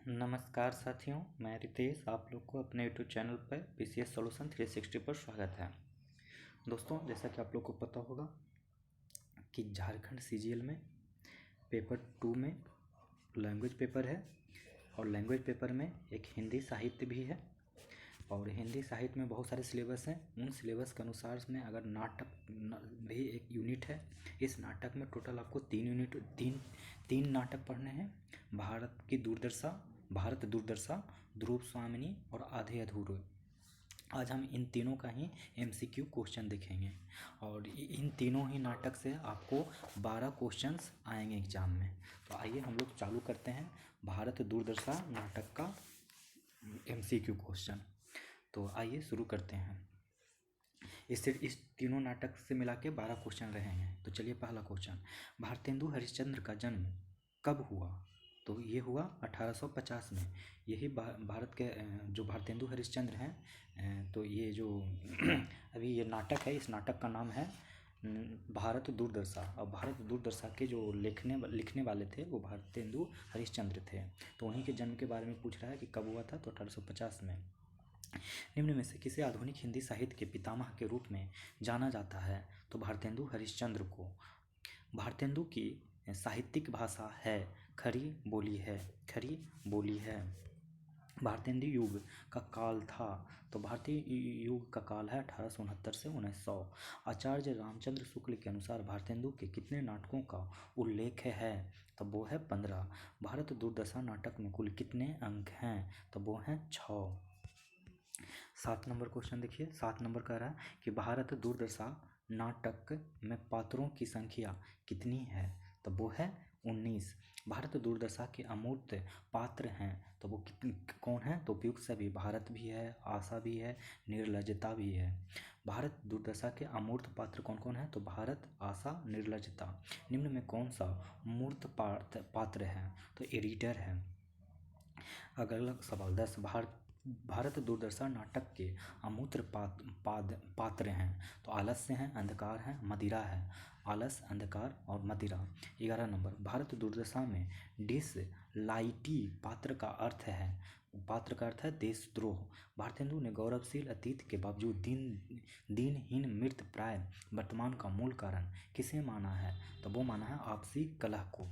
नमस्कार साथियों, मैं रितेश आप लोग को अपने यूट्यूब चैनल पर पीसीएस सॉल्यूशन 360 पर स्वागत है। दोस्तों, जैसा कि आप लोग को पता होगा कि झारखंड सीजीएल में पेपर 2 में लैंग्वेज पेपर है और लैंग्वेज पेपर में एक हिंदी साहित्य भी है। और हिंदी साहित्य में बहुत सारे सिलेबस हैं। उन सिलेबस के अनुसार में अगर नाटक भी एक यूनिट है। इस नाटक में टोटल आपको तीन नाटक पढ़ने हैं। भारत दुर्दशा, ध्रुव स्वामिनी और आधे अधूरे। आज हम इन तीनों का ही एमसीक्यू क्वेश्चन देखेंगे और इन तीनों ही नाटक से आपको 12 क्वेश्चंस आएंगे एग्जाम में। तो आइए हम लोग चालू करते हैं भारत दुर्दशा नाटक का एमसीक्यू क्वेश्चन। तो आइए शुरू करते हैं। इस तीनों नाटक से मिला के 12 क्वेश्चन रहेंगे। तो चलिए, पहला क्वेश्चन, भारतेंदु हरिश्चंद्र का जन्म कब हुआ? तो ये हुआ 1850 में। यही भारत के जो भारतेंदु हरिश्चंद्र हैं, तो ये जो अभी ये नाटक है, इस नाटक का नाम है भारत दुर्दशा। और भारत दुर्दशा के जो लिखने वाले थे वो भारतेंदु हरिश्चंद्र थे। तो उन्हीं के जन्म के बारे में पूछ रहा है कि कब हुआ था। तो 1850 में। निम्न में से किसे आधुनिक हिंदी साहित्य के पितामह के रूप में जाना जाता है? तो भारतेंदु हरिश्चंद्र को। भारतेंदु की साहित्यिक भाषा है खड़ी बोली है। भारतेंदु युग का काल था। तो भारतीय युग का काल है 1869 से 1900। आचार्य रामचंद्र शुक्ल के अनुसार भारतेंदु के कितने नाटकों का उल्लेख है? तो वो है 15। भारत दुर्दशा नाटक में कुल कितने अंक हैं? तो वो हैं 6। 7 नंबर क्वेश्चन देखिए। 7 नंबर कह रहा है कि भारत दुर्दशा नाटक में पात्रों की संख्या कितनी है? तो वो है 19। भारत दुर्दशा के अमूर्त पात्र हैं तो वो कौन है? तो उपयुक्त सभी। भारत भी है, आशा भी है, निर्लजता भी है। भारत दुर्दशा के अमूर्त पात्र कौन कौन है? तो भारत, आशा, निर्लजता। निम्न में कौन सा मूर्त पात्र है? तो एडिटर है। अगला सवाल 10, भारत दुर्दशा नाटक के अमूर्त पात्र हैं। तो आलस्य हैं, अंधकार है, मदिरा है। आलस्य, अंधकार और मदिरा। 11 नंबर, भारत दुर्दशा में डिसलाइटी पात्र का अर्थ है। पात्र का अर्थ है देशद्रोह। भारतेंदु ने गौरवशील अतीत के बावजूद दीनहीन मृत प्राय वर्तमान का मूल कारण किसे माना है? तो वो माना है आपसी कलह को।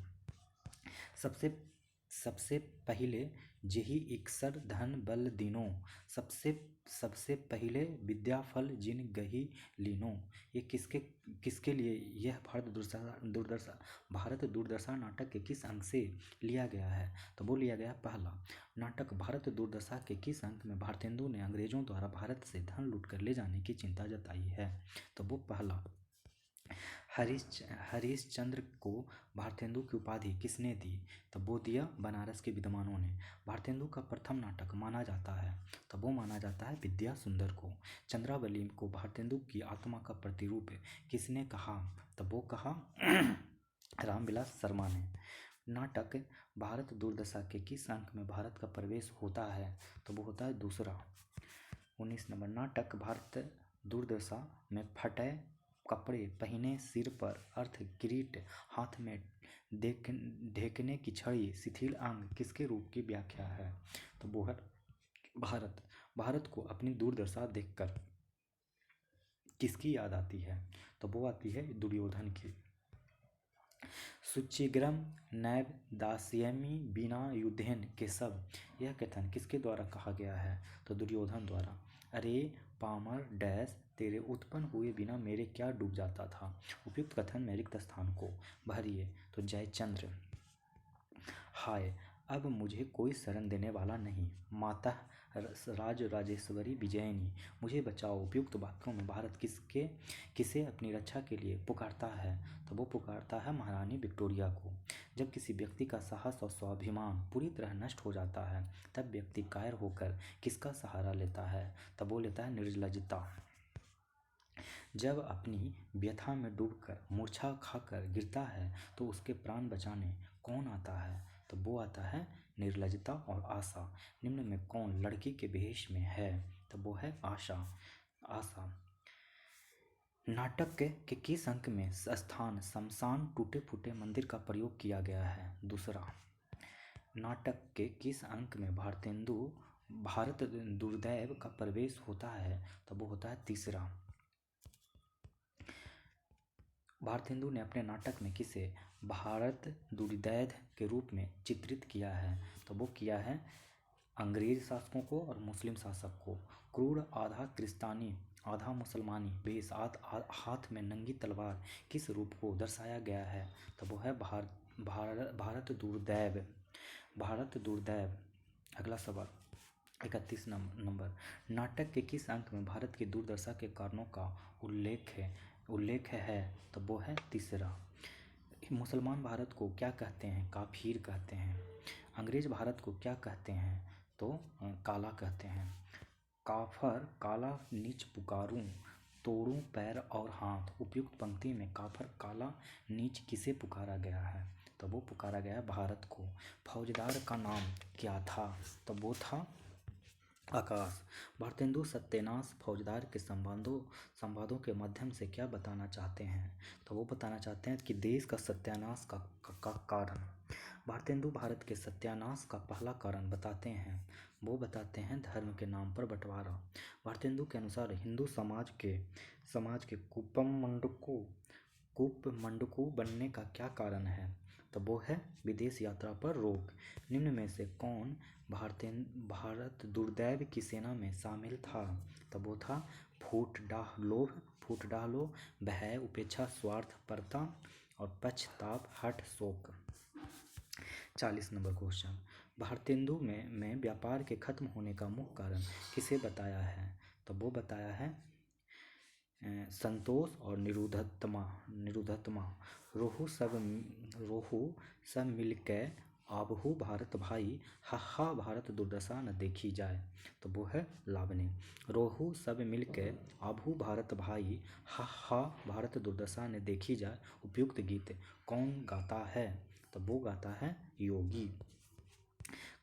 सबसे पहिले जेहि इकसर धन बल दीनो, सबसे पहिले विद्या फल जिन गही लीनो। ये किसके लिए यह भारत दुर्दशा नाटक के किस अंक से लिया गया है? तो वो लिया गया पहला। नाटक भारत दुर्दशा के किस अंक में भारतेंदु ने अंग्रेजों द्वारा भारत से धन लूट कर ले जाने की चिंता जताई है? तो वो पहला। हरिश्चंद्र को भारतेंदु की उपाधि किसने दी? तो वो दिया बनारस के विद्वानों ने। भारतेंदु का प्रथम नाटक माना जाता है तो वो माना जाता है विद्या सुंदर को। चंद्रावली को भारतेंदु की आत्मा का प्रतिरूप किसने कहा? तो वो कहा रामविलास शर्मा ने। नाटक भारत दुर्दशा के किस अंक में भारत का प्रवेश होता है? तो वो होता है दूसरा। 19 नंबर, नाटक भारत दुर्दशा में फटे कपड़े पहने, सिर पर अर्थ किरीट, हाथ में ढेकने की छड़ी, शिथिल अंग किसके रूप की व्याख्या है? तो वो है भारत को अपनी दुर्दशा देखकर किसकी याद आती है? तो वो आती है दुर्योधन की। शुचिग्रम नैव दास्यामि बिना युद्धेन केशव, यह कथन किसके द्वारा कहा गया है? तो दुर्योधन द्वारा। अरे पामर डैश, तेरे उत्पन्न हुए बिना मेरे क्या डूब जाता था। उपयुक्त कथन में रिक्त स्थान को भरिए। तो जयचंद्र। हाय, अब मुझे कोई शरण देने वाला नहीं। माता राजेश्वरी विजयनी, मुझे बचाओ। उपयुक्त वाक्यों में भारत किसे अपनी रक्षा के लिए पुकारता है? तो वो पुकारता है महारानी विक्टोरिया को। जब किसी व्यक्ति का साहस और स्वाभिमान पूरी तरह नष्ट हो जाता है तब व्यक्ति कायर होकर किसका सहारा लेता है? तब वो लेता है निर्लजता। जब अपनी व्यथा में डूबकर मूर्छा खाकर गिरता है तो उसके प्राण बचाने कौन आता है? तो वो आता है निर्लजता और आशा। निम्न में कौन लड़की के भेष में है? तो वो है आशा। नाटक के किस अंक में स्थान शमशान टूटे फूटे मंदिर का प्रयोग किया गया है? दूसरा। नाटक के किस अंक में भारत दुर्दैव का प्रवेश होता है? तो वो होता है तीसरा। भारतेंदु ने अपने नाटक में किसे भारत दुर्दैव के रूप में चित्रित किया है? तो वो किया है अंग्रेज शासकों को और मुस्लिम शासक को। क्रूर आधा क्रिस्तानी आधा मुसलमानी वेश हाथ में नंगी तलवार किस रूप को दर्शाया गया है? तो वो है भारत दुर्दैव। भारत दुर्दैव। अगला सवाल 31 नंबर। नाटक के किस अंक में भारत की दुर्दशा के कारणों का उल्लेख है? तो वो है तीसरा। मुसलमान भारत को क्या कहते हैं? काफिर कहते हैं। अंग्रेज भारत को क्या कहते हैं? तो काला कहते हैं। काफर काला नीच पुकारूं, तोड़ूं पैर और हाथ। उपयुक्त पंक्ति में काफर काला नीच किसे पुकारा गया है? तो वो पुकारा गया भारत को। फौजदार का नाम क्या था? तो वो था आकाश। भारतेंदु सत्यानाश फौजदार के संवादों के माध्यम से क्या बताना चाहते हैं? तो वो बताना चाहते हैं कि देश का सत्यानाश का कारण। भारतेंदु भारत के सत्यानाश का पहला कारण बताते हैं। वो बताते हैं धर्म के नाम पर बंटवारा। भारतेंदु के अनुसार हिंदू समाज के कुपमंडको बनने का क्या कारण है? तो वो है विदेश यात्रा पर रोक। निम्न में से कौन भारत दुर्दैव की सेना में शामिल था? तो वो था फूट डाह लोभ, भय, उपेक्षा, स्वार्थ परता और पश्चाताप, हठ, शोक। 40 नंबर क्वेश्चन। भारतेंदु में व्यापार के खत्म होने का मुख्य कारण किसे बताया है? तो वो बताया है संतोष और निरुद्धतमा। रोहू सब मिलके आबहू भारत भाई, हा भारत दुर्दशा न देखी जाए। तो वो है लावनी। रोहू सब मिलके आबहू भारत भाई, हा भारत दुर्दशा न देखी जाए। उपयुक्त गीत कौन गाता है? तो वो गाता है योगी।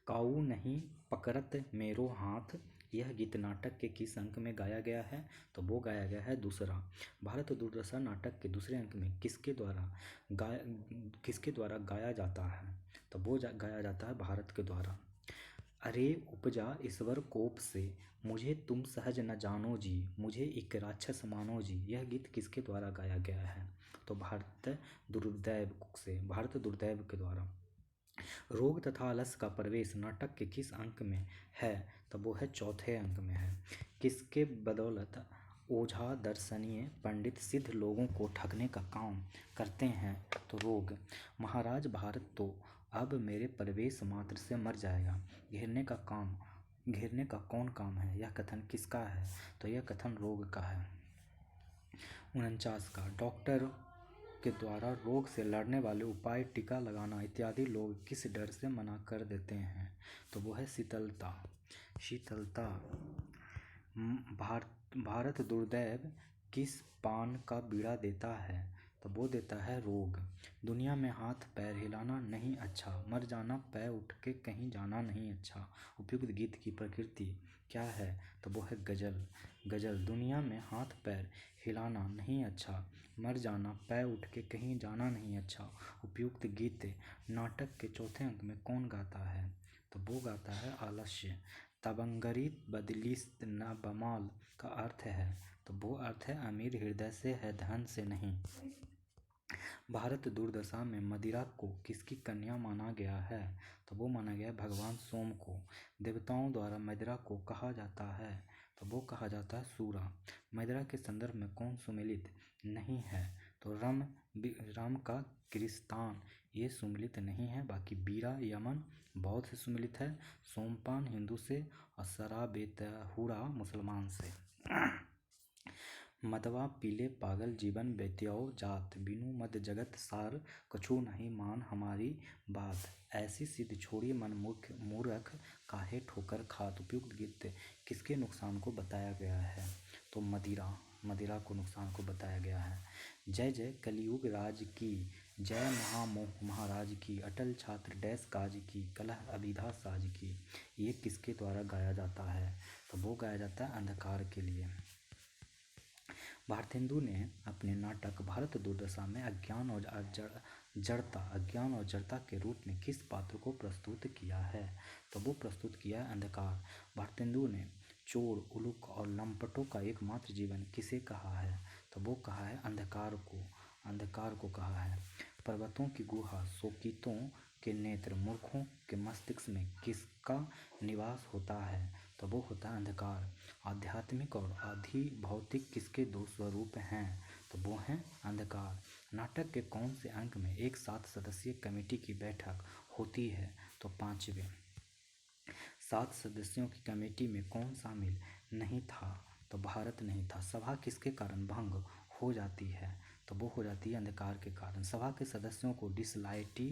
काऊ नहीं पकड़त मेरो हाथ, यह गीत नाटक के किस अंक में गाया गया है? तो वो गाया गया है दूसरा। भारत दुर्दशा नाटक के दूसरे अंक में किसके द्वारा गाया जाता है? तो वो गाया जाता है भारत के द्वारा। अरे उपजा ईश्वर कोप से, मुझे तुम सहज न जानो जी, मुझे एक राक्षस मानो जी। यह गीत किसके द्वारा गाया गया है? तो भारत दुर्दैव के द्वारा। रोग तथा आलस्य का प्रवेश नाटक के किस अंक में है? तो वो है चौथे अंक में है। किसके बदौलत ओझा दर्शनीय पंडित सिद्ध लोगों को ठगने का काम करते हैं? तो रोग। महाराज भारत तो अब मेरे प्रवेश मात्र से मर जाएगा। घेरने का कौन काम है? यह कथन किसका है? तो यह कथन रोग का है। 49 का। डॉक्टर के द्वारा रोग से लड़ने वाले उपाय, टीका लगाना इत्यादि लोग किस डर से मना कर देते हैं? तो वो है शीतलता। भारत दुर्दैव किस पान का बीड़ा देता है? तो वो देता है रोग। दुनिया में हाथ पैर हिलाना नहीं अच्छा, मर जाना पैर उठ के कहीं जाना नहीं अच्छा। उपयुक्त गीत की प्रकृति क्या है? तो वो है गजल। दुनिया में हाथ पैर हिलाना नहीं अच्छा, मर जाना पैर उठ के कहीं जाना नहीं अच्छा। उपयुक्त गीत नाटक के चौथे अंक में कौन गाता है? तो वो गाता है आलस्य। तबंगरी बदलिस्त न बमाल का अर्थ है? तो वो अर्थ है अमीर हृदय से है, धन से नहीं। भारत दुर्दशा में मदिरा को किसकी कन्या माना गया है? तो वो माना गया भगवान सोम को। देवताओं द्वारा मदिरा को कहा जाता है? तो वो कहा जाता है सूरा। मदिरा के संदर्भ में कौन सुमेलित नहीं है? तो राम का कृस्तान ये सुमेलित नहीं है। बाकी बीरा यमन बौद्ध से सुमेलित है, सोमपान हिंदू से और सराबेतहुरा मुसलमान से। मदवा पीले पागल जीवन बेत्याओ जात, बिनु मद जगत सार कछु नहीं मान हमारी बात। ऐसी सिद्ध छोड़ी मन मूर्ख काहे ठोकर खात। उपयुक्त गीत किसके नुकसान को बताया गया है? तो मदिरा को नुकसान को बताया गया है। जय जय कलियुग राज की, जय महामोह महाराज की, अटल छात्र डैश काज की, कलह अभिधा साज की। ये किसके द्वारा गाया जाता है? तो वो गाया जाता है अंधकार के लिए। भारतेंदु ने अपने नाटक भारत दुर्दशा में अज्ञान और जड़ता, अज्ञान और जड़ता के रूप में किस पात्र को प्रस्तुत किया है? तो वो प्रस्तुत किया है अंधकार। भारतेंदु ने चोर, उलूक और लंपटों का एकमात्र जीवन किसे कहा है? तो वो कहा है अंधकार को, अंधकार को कहा है। पर्वतों की गुहा, शोकितों के नेत्र, मूर्खों के मस्तिष्क में किसका निवास होता है? तो वो होता है अंधकार। आध्यात्मिक और अधिभौतिक किसके दो स्वरूप हैं? तो वो हैं अंधकार। नाटक के कौन से अंक में एक 7 सदस्यीय कमेटी की बैठक होती है? तो 5वें। 7 सदस्यों की कमेटी में कौन शामिल नहीं था? तो भारत नहीं था। सभा किसके कारण भंग हो जाती है? तो वो हो जाती है अंधकार के कारण। सभा के सदस्यों को डिसलॉयल्टी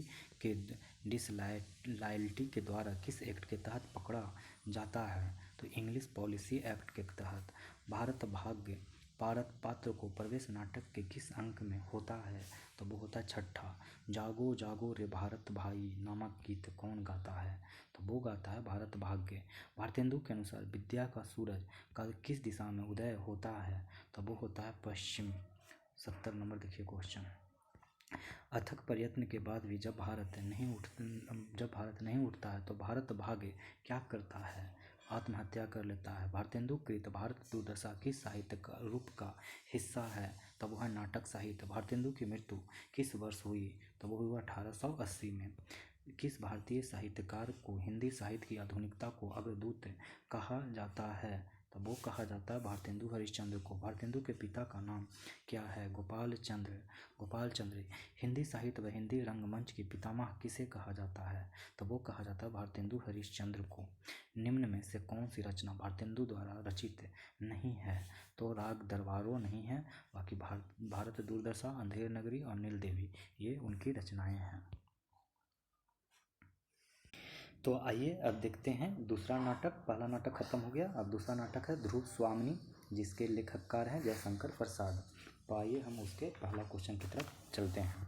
के द्वारा किस एक्ट के तहत पकड़ा जाता है? तो इंग्लिश पॉलिसी एक्ट के तहत। भारत भाग्य पात्र को प्रवेश नाटक के किस अंक में होता है? तो वो होता है 6ठा। जागो जागो रे भारत भाई नामक गीत कौन गाता है? तो वो गाता है भारत भाग्य। भारतेंदु के अनुसार विद्या का सूरज का किस दिशा में उदय होता है? तो वो होता है पश्चिम। 70 नंबर देखिए क्वेश्चन। अथक प्रयत्न के बाद भी जब भारत नहीं उठता है तो भारत भाग्य क्या करता है? आत्महत्या कर लेता है। भारतेंदु कृत भारत दुर्दशा किस साहित्य का रूप का हिस्सा है? तब वह नाटक साहित्य। भारतेंदु की मृत्यु किस वर्ष हुई? तो वो हुआ 1880 में। किस भारतीय साहित्यकार को हिंदी साहित्य की आधुनिकता को अग्रदूत कहा जाता है? तो वो कहा जाता है भारतेंदु हरिश्चंद्र को। भारतेंदु के पिता का नाम क्या है? गोपाल चंद्र। हिंदी साहित्य व हिंदी रंगमंच के पितामह किसे कहा जाता है? तो वो कहा जाता है भारतेंदु हरिश्चंद्र को। निम्न में से कौन सी रचना भारतेंदु द्वारा रचित नहीं है? तो राग दरबारों नहीं है, बाकी भारत दुर्दशा, अंधेर नगरी और नील देवी ये उनकी रचनाएं हैं। तो आइए अब देखते हैं दूसरा नाटक। पहला नाटक खत्म हो गया, अब दूसरा नाटक है ध्रुव स्वामिनी, जिसके लेखककार हैं जयशंकर प्रसाद। तो आइए हम उसके पहला क्वेश्चन की तरफ चलते हैं।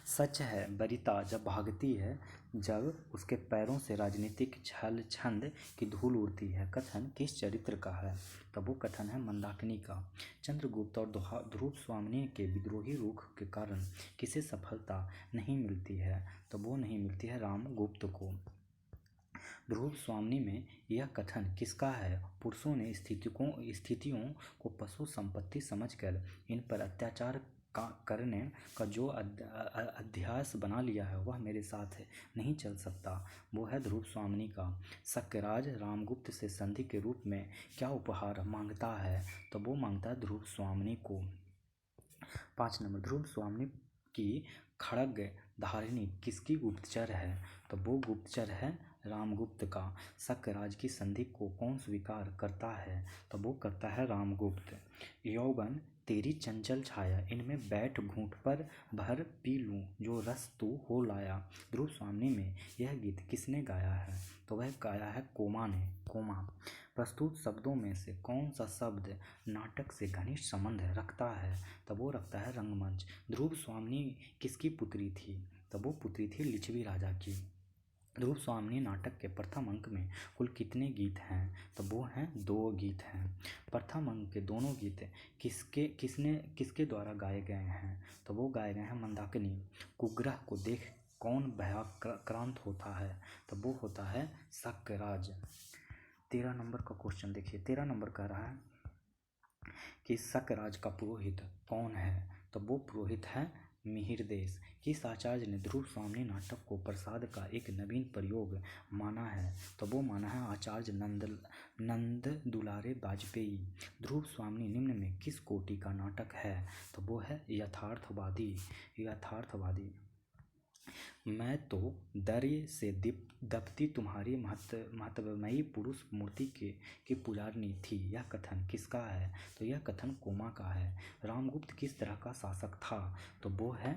सच है बरिता जब भागती है, जब उसके पैरों से राजनीतिक छल छंद की धूल उड़ती है, कथन किस चरित्र का है? तो वो कथन है मंदाकिनी का। चंद्रगुप्त और ध्रुव स्वामिनी के विद्रोही रुख के कारण किसे सफलता नहीं मिलती है? तो वो नहीं मिलती है रामगुप्त को। ध्रुव स्वामिनी में यह कथन किसका है? पुरुषों ने स्थितियों को पशु संपत्ति समझकर इन पर अत्याचार करने का जो अध्यास बना लिया है वह मेरे साथ नहीं चल सकता, वो है ध्रुव स्वामिनी का। शक्यराज रामगुप्त से संधि के रूप में क्या उपहार मांगता है? तो वो मांगता है ध्रुव स्वामिनी को। 5 नंबर, ध्रुव स्वामिनी की खड्ग धारिणी किसकी गुप्तचर है? तो वो गुप्तचर है रामगुप्त का। शक्यराज की संधि को कौन स्वीकार करता है? तो वो करता है रामगुप्त। यौवन तेरी चंचल छाया, इनमें बैठ घूंट पर भर पी लूं जो रस तू हो लाया। ध्रुव स्वामिनी में यह गीत किसने गाया है? तो वह गाया है कोमा ने। कोमा। प्रस्तुत शब्दों में से कौन सा शब्द नाटक से घनिष्ठ संबंध रखता है? तो वो रखता है रंगमंच। ध्रुव स्वामिनी किसकी पुत्री थी? तो वो पुत्री थी लिच्छवी राजा की। ध्रुव स्वामिनी नाटक के प्रथम अंक में कुल कितने गीत हैं? तो वो हैं 2 गीत हैं। प्रथम अंक के दोनों गीत किसके द्वारा गाए गए हैं? तो वो गाए गए हैं मंदाकिनी। कुग्रह को देख कौन भयाक्रांत होता है? तो वो होता है शक्यराज। 13 नंबर का क्वेश्चन देखिए। 13 नंबर कह रहा है कि शक्यराज का पुरोहित कौन है? तो वो पुरोहित है मिहिरदेश। किस आचार्य ने ध्रुव स्वामिनी नाटक को प्रसाद का एक नवीन प्रयोग माना है? तो वो माना है आचार्य नंद दुलारे वाजपेयी। ध्रुव स्वामिनी निम्न में किस कोटि का नाटक है? तो वो है यथार्थवादी। मैं तो दर्य से दपती तुम्हारी महत्वमयी पुरुष मूर्ति की पुजारनी थी, यह कथन किसका है? तो यह कथन कोमा का है। रामगुप्त किस तरह का शासक था? तो वो है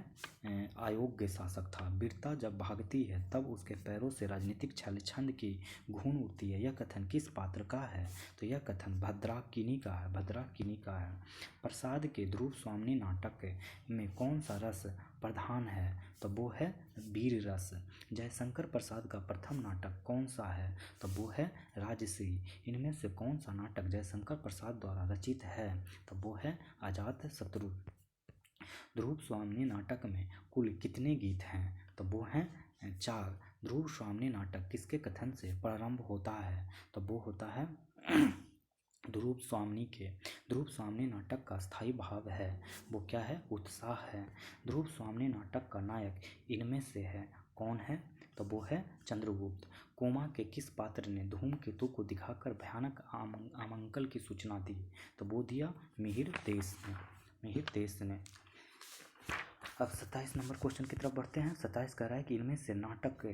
अयोग्य शासक था। वीरता जब भागती है तब उसके पैरों से राजनीतिक छल छंद की घून उड़ती है, यह कथन किस पात्र का है? तो यह कथन भद्राकिनी का है। प्रसाद के ध्रुव स्वामिनी नाटक में कौन सा रस प्रधान है? तो वो है वीर रस। जयशंकर प्रसाद का प्रथम नाटक कौन सा है? तो वो है राजश्री। इनमें से कौन सा नाटक जयशंकर प्रसाद द्वारा रचित है? तो वो है अजातशत्रु। ध्रुव स्वामिनी नाटक में कुल कितने गीत हैं? तो वो हैं 4। ध्रुव स्वामिनी नाटक किसके कथन से प्रारंभ होता है? तो वो होता है ध्रुव स्वामिनी नाटक का स्थायी भाव है वो क्या है? उत्साह है। ध्रुव स्वामिनी नाटक का नायक इनमें से है कौन है? तो वो है चंद्रगुप्त। कोमा के किस पात्र ने धूमकेतु को दिखाकर भयानक अमंगल की सूचना दी? तो वो दिया मिहिर देश ने। अब 27 नंबर क्वेश्चन की तरफ बढ़ते हैं। 27 कह रहा है कि इनमें से नाटक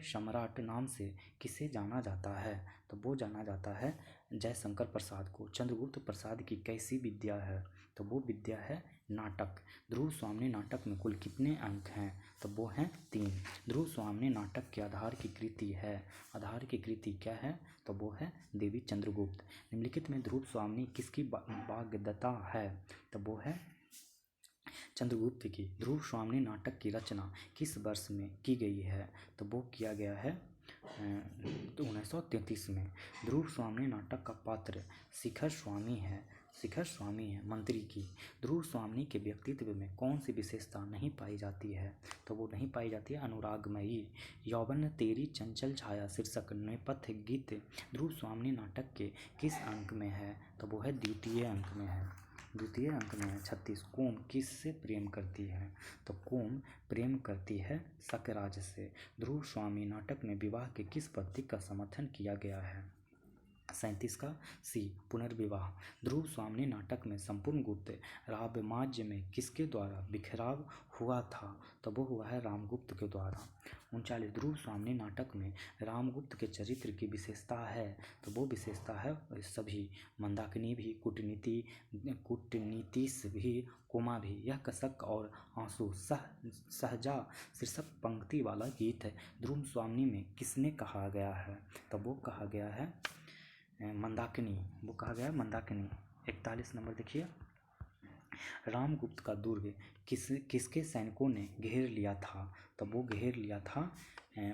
सम्राट नाम से किसे जाना जाता है? तो वो जाना जाता है जयशंकर प्रसाद को। चंद्रगुप्त प्रसाद की कैसी विद्या है? तो वो विद्या है नाटक। ध्रुव स्वामिनी नाटक में कुल कितने अंक हैं? तो वो हैं 3। ध्रुव स्वामिनी नाटक के आधार की कृति क्या है? तो वो है देवी चंद्रगुप्त। निम्नलिखित में ध्रुव स्वामिनी किसकी वाग्दत्ता है? तो वो है चंद्रगुप्त की। ध्रुव स्वामिनी नाटक की रचना किस वर्ष में की गई है? तो वो किया गया है 1933 में। ध्रुव स्वामिनी नाटक का पात्र शिखर स्वामी है मंत्री की। ध्रुव स्वामिनी के व्यक्तित्व में कौन सी विशेषता नहीं पाई जाती है? तो वो नहीं पाई जाती है अनुरागमयी। यौवन तेरी चंचल छाया शीर्षक नेपथ्य गीत ध्रुव स्वामिनी नाटक के किस अंक में है? तो वो है द्वितीय अंक में है। 36। कोम किससे प्रेम करती है? तो कोम प्रेम करती है सकराज से। ध्रुव स्वामी नाटक में विवाह के किस पद्धति का समर्थन किया गया है? 37 का सी पुनर्विवाह। ध्रुव स्वामिनी नाटक में संपूर्ण गुप्त रावमाज्य में किसके द्वारा बिखराव हुआ था? तो वो हुआ है रामगुप्त के द्वारा। 39 ध्रुव स्वामिनी नाटक में रामगुप्त के चरित्र की विशेषता है? तो वो विशेषता है सभी, मंदाकिनी भी, कूटनीतिश भी, कोमा भी। यह कसक और आंसू सहजा शीर्षक पंक्ति वाला गीत है ध्रुव स्वामिनी में किसने कहा गया है? तो वो कहा गया है मंदाकिनी। 41 नंबर देखिए। रामगुप्त का दुर्ग किसके सैनिकों ने घेर लिया था? तो वो घेर लिया था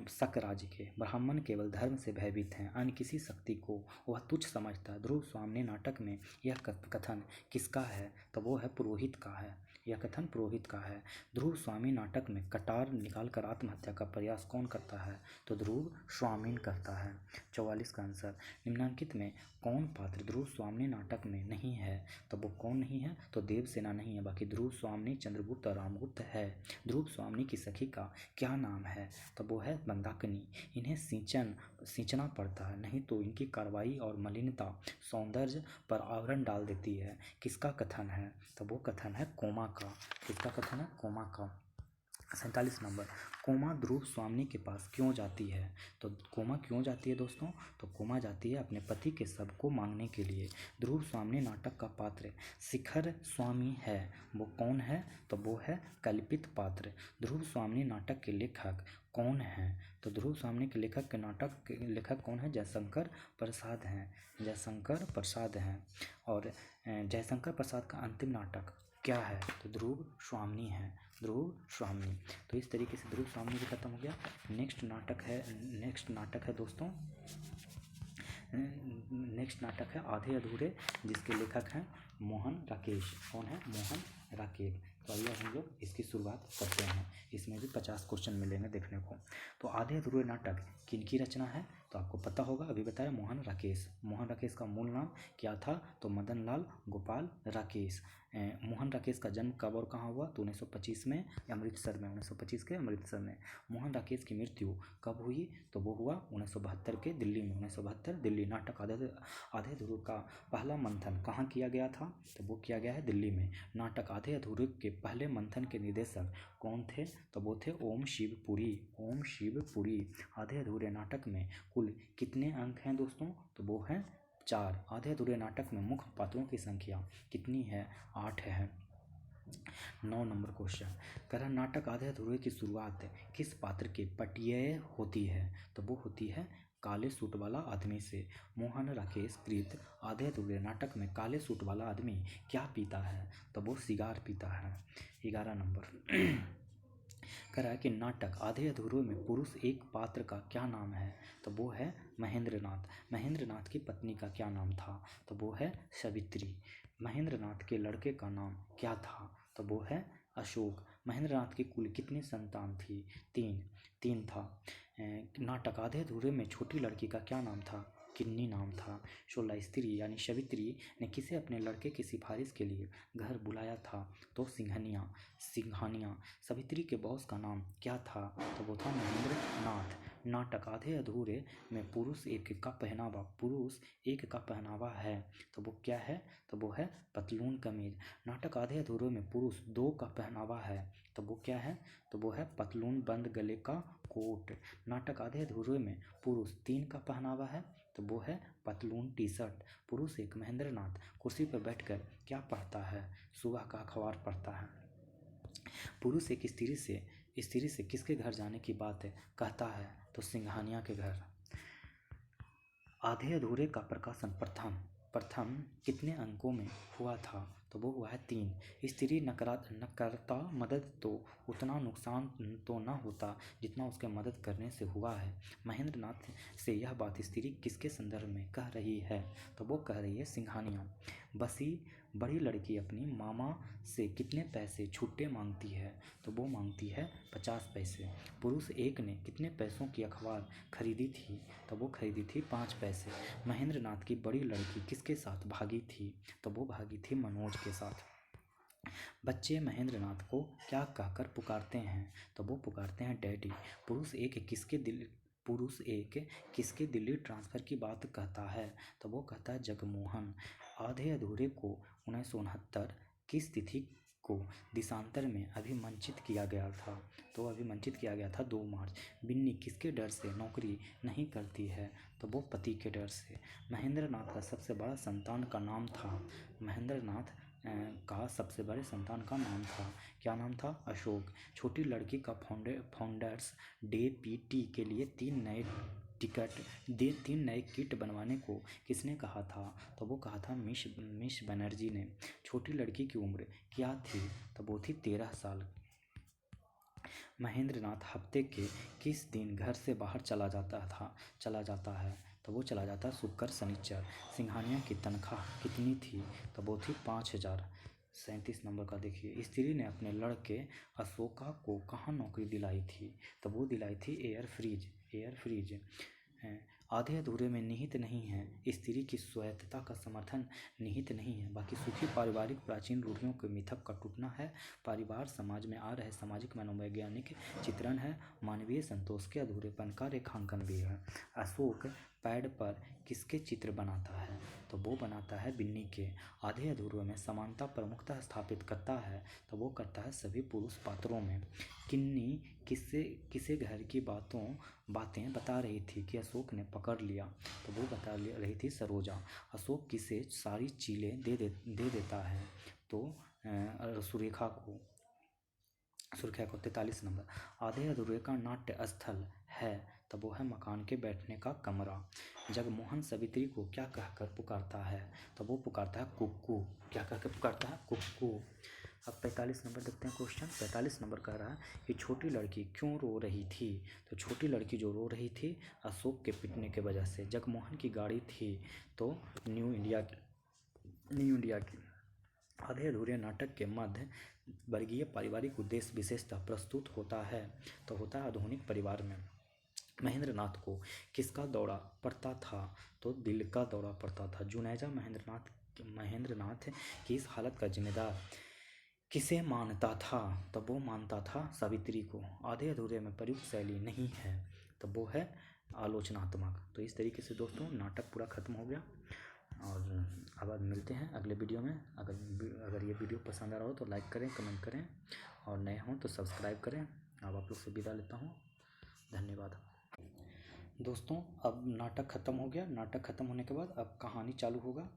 सकराज के। ब्राह्मण केवल धर्म से भयभीत हैं, अन्य किसी शक्ति को वह तुच्छ समझता है। ध्रुव स्वामिनी नाटक में यह कथन किसका है? तो वो है पुरोहित का है। यह कथन पुरोहित का है। ध्रुव स्वामी नाटक में कटार निकालकर आत्महत्या का प्रयास कौन करता है? तो ध्रुव स्वामीन करता है। 44 का आंसर। निम्नलिखित में कौन पात्र ध्रुव स्वामिनी नाटक में नहीं है? तो वो कौन नहीं है? तो देवसेना नहीं है, बाकी ध्रुव स्वामिनी, चंद्रगुप्त और रामगुप्त है। ध्रुव स्वामिनी की सखी का क्या नाम है? तो वो है मंदाकिनी। इन्हें सींचना पड़ता है, नहीं तो इनकी कार्रवाई और मलिनता सौंदर्य पर आवरण डाल देती है। किसका कथन है? तो वो कथन है कोमा का। किसका कथन है? कोमा का। 47 नंबर। कोमा ध्रुव स्वामिनी के पास क्यों जाती है? तो कोमा क्यों जाती है दोस्तों? तो कोमा जाती है अपने पति के शव को मांगने के लिए। ध्रुव स्वामिनी नाटक का पात्र शिखर स्वामी है, वो कौन है? तो वो है कल्पित पात्र। ध्रुव स्वामिनी नाटक के लेखक कौन हैं? तो ध्रुव स्वामिनी के लेखक कौन है? जयशंकर प्रसाद हैं। और जयशंकर प्रसाद का अंतिम नाटक क्या है? तो ध्रुव स्वामिनी है। तो इस तरीके से ध्रुव स्वामिनी भी खत्म हो गया। नेक्स्ट नाटक है दोस्तों, नेक्स्ट नाटक है आधे अधूरे, जिसके लेखक हैं मोहन राकेश। कौन है? मोहन राकेश। तो आइए हम लोग इसकी शुरुआत करते हैं। इसमें भी 50 क्वेश्चन मिलेंगे देखने को। तो आधे अधूरे नाटक किनकी रचना है? तो आपको पता होगा, अभी बताया, मोहन राकेश का मूल नाम क्या था? तो मदन लाल गोपाल राकेश। मोहन राकेश का जन्म कब और कहाँ हुआ? तो 1925 में अमृतसर में, 1925 के अमृतसर में। मोहन राकेश की मृत्यु कब हुई? तो वो हुआ 1972 के दिल्ली में। 1972 दिल्ली। नाटक आधे अधूरे का पहला मंथन कहाँ किया गया था? तो वो किया गया है दिल्ली में। नाटक आधे अधूरे के पहले मंथन के निर्देशक कौन थे? तो वो थे ओम शिवपुरी। आधे अधूरे नाटक में कुल कितने अंक हैं दोस्तों? तो वो हैं 4। आधे अधूरे नाटक में मुख्य पात्रों की संख्या कितनी है? 8 है। 9 नंबर क्वेश्चन। कह नाटक आधे अधूरे की शुरुआत किस पात्र के पटिये होती है? तो वो होती है काले सूट वाला आदमी से। मोहन राकेश कृत आधे अधूरे नाटक में काले सूट वाला आदमी क्या पीता है? तो वो सिगार पीता है। 11 नंबर। कह रहा है कि नाटक आधे अधूरे में पुरुष एक पात्र का क्या नाम है? तो वो है महेंद्रनाथ। महेंद्रनाथ की पत्नी का क्या नाम था? तो वो है सावित्री। महेंद्रनाथ के लड़के का नाम क्या था? तो वो है अशोक। महेंद्रनाथ की कुल कितनी संतान थी? तीन। तीन था। नाटक आधे अधूरे में छोटी लड़की का क्या नाम था? किन्नी नाम था। 16 स्त्री यानी सावित्री ने किसे अपने लड़के की सिफारिश के लिए घर बुलाया था? तो सिंघानिया। सावित्री के बॉस का नाम क्या था? तो वो था महेंद्रनाथ। नाटक आधे अधूरे में पुरुष एक का पहनावा है, तो वो क्या है? तो वो है पतलून कमीज। नाटक आधे अधूरे में पुरुष दो का पहनावा है, तो वो क्या है? तो वो है पतलून बंद गले का कोट। नाटक आधे अधूरे में पुरुष तीन का पहनावा है, तो वो है पतलून टी शर्ट। पुरुष एक महेंद्रनाथ कुर्सी पर बैठकर क्या पढ़ता है? सुबह का अखबार पढ़ता है। पुरुष एक स्त्री से किसके घर जाने की बात कहता है? तो सिंघानिया के घर। आधे अधूरे का प्रकाशन प्रथम कितने अंकों में हुआ था? तो वो हुआ है 3। स्त्री न करता मदद तो उतना नुकसान तो न होता जितना उसके मदद करने से हुआ है। महेंद्रनाथ से यह बात स्त्री किसके संदर्भ में कह रही है? तो वो कह रही है सिंघानिया। बसी बड़ी लड़की अपनी मामा से कितने पैसे छुट्टे मांगती है? तो वो मांगती है 50 पैसे। पुरुष एक ने कितने पैसों की अखबार खरीदी थी? तो वो खरीदी थी 5 पैसे। महेंद्रनाथ की बड़ी लड़की किसके साथ भागी थी? तो वो भागी थी मनोज के साथ। बच्चे महेंद्रनाथ को क्या कहकर पुकारते हैं? तो वो पुकारते हैं डैडी। पुरुष एक किसके दिल्ली ट्रांसफ़र की बात कहता है? तो वो कहता है जगमोहन। आधे अधूरे को 1969 किस तिथि को देशांतर में अभिमंत्रित किया गया था? तो अभिमंत्रित किया गया था 2 मार्च। बिन्नी किसके डर से नौकरी नहीं करती है? तो वो पति के डर से। महेंद्रनाथ का सबसे बड़ा संतान का नाम था। महेंद्रनाथ का सबसे बड़े संतान का नाम था, क्या नाम था? अशोक। छोटी लड़की का फाउंडर्स डे पीटी के लिए 3 नए किट बनवाने को किसने कहा था? तो वो कहा था मिस बनर्जी ने। छोटी लड़की की उम्र क्या थी? तो वो थी 13 साल। महेंद्रनाथ हफ्ते के किस दिन घर से बाहर चला जाता है? तो वो चला जाता है शुक्र शनिचर। सिंघानिया की तनख्वाह कितनी थी? तो वो थी 5000। 37 नंबर का देखिए। स्त्री ने अपने लड़के अशोका को कहाँ नौकरी दिलाई थी? तो वो दिलाई थी एयर फ्रीज। आधे अधूरे में निहित नहीं है स्त्री की स्वायत्तता का समर्थन निहित नहीं है, बाकी सुखी पारिवारिक प्राचीन रूढ़ियों के मिथक का टूटना है। परिवार समाज में आ रहे सामाजिक मनोवैज्ञानिक चित्रण है। मानवीय संतोष के अधूरेपन का रेखांकन भी है। अशोक पैड पर किसके चित्र बनाता है? तो वो बनाता है बिन्नी के। आधे अधूरे में समानता प्रमुखता स्थापित करता है, तो वो करता है सभी पुरुष पात्रों में। किन्नी किसे घर की बातें बता रही थी कि अशोक ने पकड़ लिया? तो वो बता रही थी सरोजा। अशोक किसे सारी चीलें दे देता है? तो सुरेखा को। 43 नंबर। आधे अधूरे का नाट्य स्थल है, तब वो है मकान के बैठने का कमरा। जगमोहन सावित्री को क्या कहकर पुकारता है? तो वो पुकारता है कुक्कू। क्या कहकर पुकारता है? कुक्कू। अब 45 नंबर देखते हैं क्वेश्चन। 45 नंबर कह रहा है कि छोटी लड़की क्यों रो रही थी? तो छोटी लड़की जो रो रही थी अशोक के पिटने के वजह से। जगमोहन की गाड़ी थी तो न्यू इंडिया की। आधे अधूरे नाटक के मध्य वर्गीय पारिवारिक उद्देश्य विशेषतः प्रस्तुत होता है, तो होता है आधुनिक परिवार में। महेंद्रनाथ को किसका दौरा पड़ता था? तो दिल का दौरा पड़ता था। जुनेजा महेंद्रनाथ की इस हालत का जिम्मेदार किसे मानता था? तो वो मानता था सावित्री को। आधे अधूरे में प्रयुक्त शैली नहीं है, तो वो है आलोचनात्मक। तो इस तरीके से दोस्तों नाटक पूरा खत्म हो गया और अब मिलते हैं अगले वीडियो में। अगर ये वीडियो पसंद आ रहा हो तो लाइक करें, कमेंट करें और नए हों तो सब्सक्राइब करें। अब आप लोग से विदा लेता हूँ। धन्यवाद दोस्तों। अब नाटक ख़त्म हो गया। नाटक ख़त्म होने के बाद अब कहानी चालू होगा।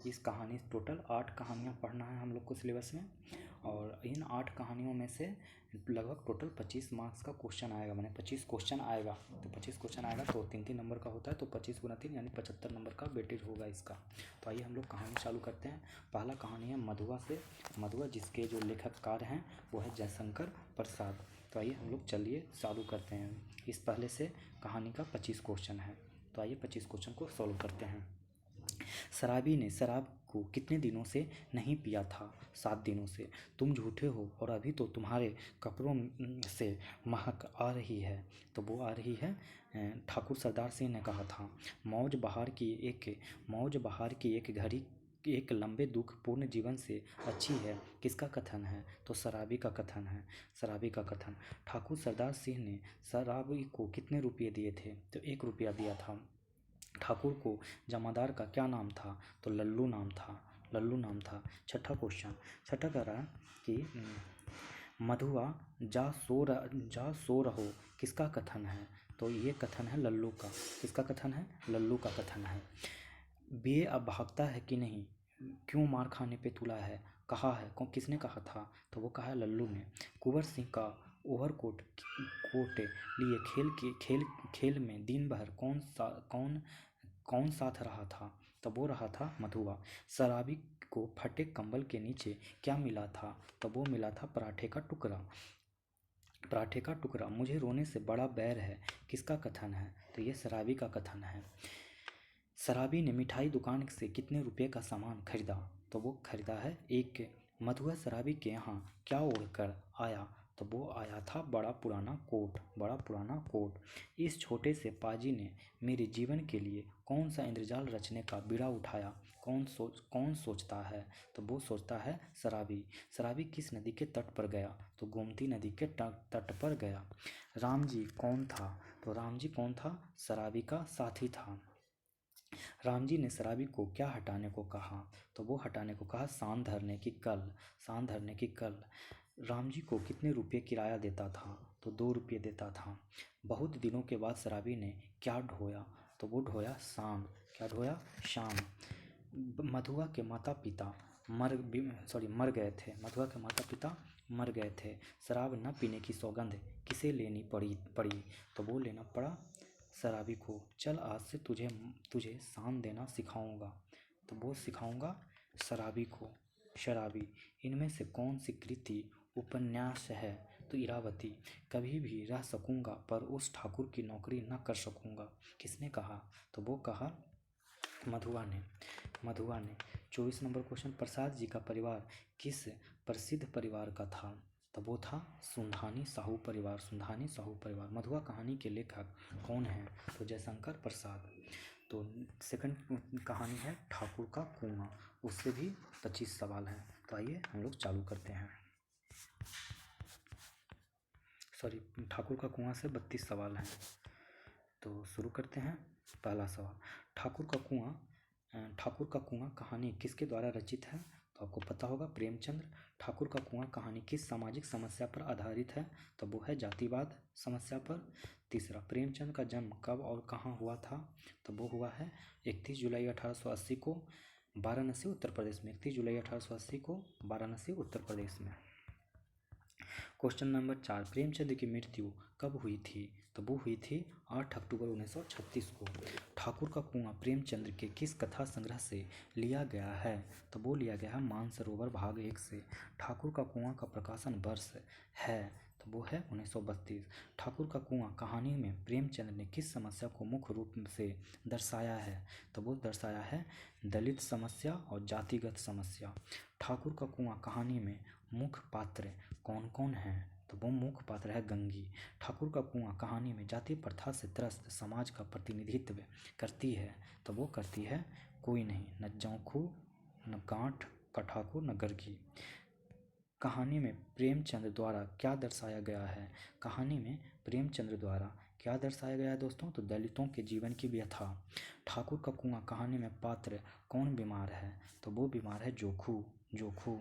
इस कहानी टोटल 8 कहानियाँ पढ़ना है हम लोग को सिलेबस में, और इन 8 कहानियों में से लगभग टोटल 25 मार्क्स का क्वेश्चन आएगा। मैंने 25 क्वेश्चन आएगा, तो 25 क्वेश्चन आएगा तो 3-3 नंबर का होता है, तो 25 × 3 यानी 75 नंबर का वेटेज होगा इसका। तो आइए हम लोग कहानी चालू करते हैं। पहला कहानी है मधुआ से। मधुआ जिसके जो लेखककार हैं वो है जयशंकर प्रसाद। तो आइए हम लोग चलिए चालू करते हैं। इस पहले से कहानी का 25 क्वेश्चन है, तो आइए 25 क्वेश्चन को सॉल्व करते हैं। शराबी ने शराब को कितने दिनों से नहीं पिया था? 7 दिनों से। तुम झूठे हो और अभी तो तुम्हारे कपड़ों से महक आ रही है। तो वो आ रही है ठाकुर सरदार सिंह ने कहा था। मौज बहार की एक घड़ी एक लंबे दुखपूर्ण जीवन से अच्छी है। किसका कथन है? तो शराबी का कथन है। शराबी का कथन। ठाकुर सरदार सिंह ने शराबी को कितने रुपये दिए थे? तो 1 रुपया दिया था। ठाकुर को जमादार का क्या नाम था? तो लल्लू नाम था। लल्लू नाम था। छठा क्वेश्चन। छठा कह रहा है कि मधुआ जा सो रहो किसका कथन है? तो ये कथन है लल्लू का। किसका कथन है? लल्लू का कथन है। बे अब भागता है कि नहीं? क्यों मार खाने पे तुला है? कहा है। किसने कहा था? तो वो कहा है लल्लू ने। कुंवर सिंह का ओवरकोट लिए खेल में दिन भर कौन साथ रहा था? तो वो रहा था मधुआ। शराबी को फटे कंबल के नीचे क्या मिला था? तो वो मिला था पराठे का टुकड़ा। पराठे का टुकड़ा। मुझे रोने से बड़ा बैर है किसका कथन है? तो ये शराबी का कथन है। शराबी ने मिठाई दुकान से कितने रुपए का सामान खरीदा? तो वो खरीदा है 1। मधुआ शराबी के यहाँ क्या ओढ़ कर आया? तो वो आया था बड़ा पुराना कोट। बड़ा पुराना कोट। इस छोटे से पाजी ने मेरे जीवन के लिए कौन सा इंद्रजाल रचने का बीड़ा उठाया? कौन सोचता है? तो वो सोचता है शराबी। शराबी किस नदी के तट पर गया? तो गोमती नदी के तट पर गया। राम जी कौन था? तो राम जी कौन था? शराबी का साथी था। राम जी ने शराबी को क्या हटाने को कहा? तो वो हटाने को कहा सांद धरने की कल। सांद धरने की कल। राम जी को कितने रुपये किराया देता था? तो 2 रुपये देता था। बहुत दिनों के बाद शराबी ने क्या ढोया? तो वो ढोया शाम। क्या ढोया? शाम। मधुआ के माता पिता मर गए थे। मधुआ के माता पिता मर गए थे। शराब न पीने की सौगंध किसे लेनी पड़ी? तो वो लेना पड़ा शराबी को। चल आज से तुझे शान देना सिखाऊंगा। तो वो सिखाऊंगा शराबी को। शराबी। इनमें से कौन सी कृति उपन्यास है? तो इरावती। कभी भी रह सकूंगा पर उस ठाकुर की नौकरी न कर सकूंगा। किसने कहा? तो वो कहा मधुआ ने। मधुआ ने। 24 नंबर क्वेश्चन। प्रसाद जी का परिवार किस प्रसिद्ध परिवार का था? तो वो था सुंधानी साहू परिवार। सुंधानी साहू परिवार। मधुआ कहानी के लेखक कौन हैं? तो जयशंकर प्रसाद। तो सेकंड कहानी है ठाकुर का कुआं। उससे भी 25 सवाल हैं। तो आइए हम लोग चालू करते हैं। ठाकुर का कुआं से 32 सवाल हैं। तो शुरू करते हैं। पहला सवाल। ठाकुर का कुआं कहानी किसके द्वारा रचित है? तो आपको पता होगा प्रेमचंद्र। ठाकुर का कुआं कहानी किस सामाजिक समस्या पर आधारित है? तो वो है जातिवाद समस्या पर। तीसरा, प्रेमचंद का जन्म कब और कहाँ हुआ था? तो वो हुआ है 31 जुलाई 1880 को वाराणसी उत्तर प्रदेश में। 31 जुलाई 1880 को वाराणसी उत्तर प्रदेश में। Question number 4। प्रेमचंद की मृत्यु कब हुई थी? तो वो हुई थी 8 अक्टूबर 1936 को। ठाकुर का कुआं प्रेमचंद के किस कथा संग्रह से लिया गया है? तो वो लिया गया है मानसरोवर भाग 1 से। ठाकुर का कुआं का प्रकाशन वर्ष है? तो वो है 1932। ठाकुर का कुआं कहानी में प्रेमचंद ने किस समस्या को मुख्य रूप से दर्शाया है? तो वो दर्शाया है दलित समस्या और जातिगत समस्या। ठाकुर का कुआं कहानी में मुख्य पात्र कौन कौन हैं? तो वो मुख्य पात्र है गंगी। ठाकुर का कुआं कहानी में जाति प्रथा से त्रस्त समाज का प्रतिनिधित्व करती है। तो वो करती है कोई नहीं, न जौखू, न गांठ का ठाकुर, न गर्गी। कहानी में प्रेमचंद द्वारा क्या दर्शाया गया है? कहानी में प्रेमचंद द्वारा क्या दर्शाया गया है दोस्तों? तो दलितों के जीवन की व्यथा। ठाकुर का कुआं कहानी में पात्र कौन बीमार है? तो वो बीमार है जोखू। जोखू।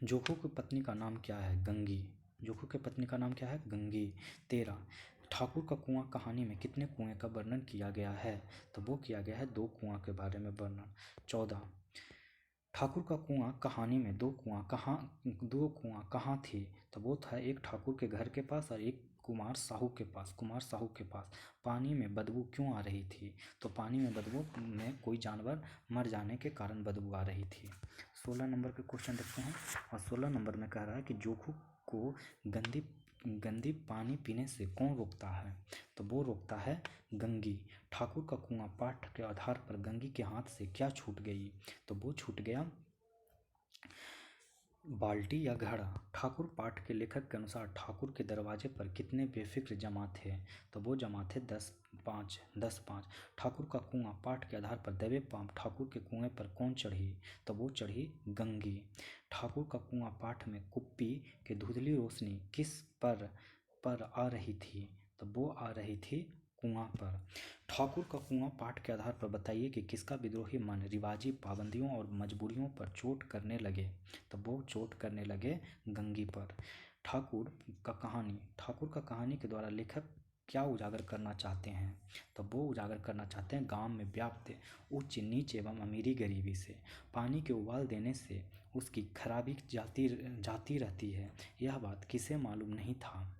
जोखू की पत्नी का नाम क्या है? गंगी। जोखू की पत्नी का नाम क्या है? गंगी। 13। ठाकुर का कुआं कहानी में कितने कुएं का वर्णन किया गया है? तो वो किया गया है 2 कुआं के बारे में वर्णन। 14। ठाकुर का कुआं कहानी में 2 कुआं कहाँ थी? तो वो था एक ठाकुर के घर के पास और एक कुमार साहू के पास। कुमार साहू के पास। पानी में बदबू क्यों आ रही थी? तो पानी में बदबू में कोई जानवर मर जाने के कारण बदबू आ रही थी। 16 नंबर के क्वेश्चन देखते हैं। और 16 नंबर में कह रहा है कि जोखू को गंदी पानी पीने से कौन रोकता है? तो वो रोकता है गंगी। ठाकुर का कुआं पाठ के आधार पर गंगी के हाथ से क्या छूट गई? तो वो छूट गया बाल्टी या घड़ा। ठाकुर पाठ के लेखक के अनुसार ठाकुर के दरवाजे पर कितने बेफिक्र जमा थे? तो वो जमा थे 10 5। ठाकुर का कुआं पाठ के आधार पर दबे पांव ठाकुर के कुएं पर कौन चढ़ी? तो वो चढ़ी गंगी। ठाकुर का कुआं पाठ में कुप्पी की धुंधली रोशनी किस पर आ रही थी? तो वो आ रही थी कुआं पर। ठाकुर का कुआं पाठ के आधार पर बताइए कि किसका विद्रोही मन रिवाजी पाबंदियों और मजबूरियों पर चोट करने लगे? तो वो चोट करने लगे गंगी पर। ठाकुर का कहानी के द्वारा लेखक क्या उजागर करना चाहते हैं? तो वो उजागर करना चाहते हैं गांव में व्याप्त उच्च नीच एवं अमीरी गरीबी से। पानी के उबाल देने से उसकी खराबी जाती रहती है, यह बात किसे मालूम नहीं था?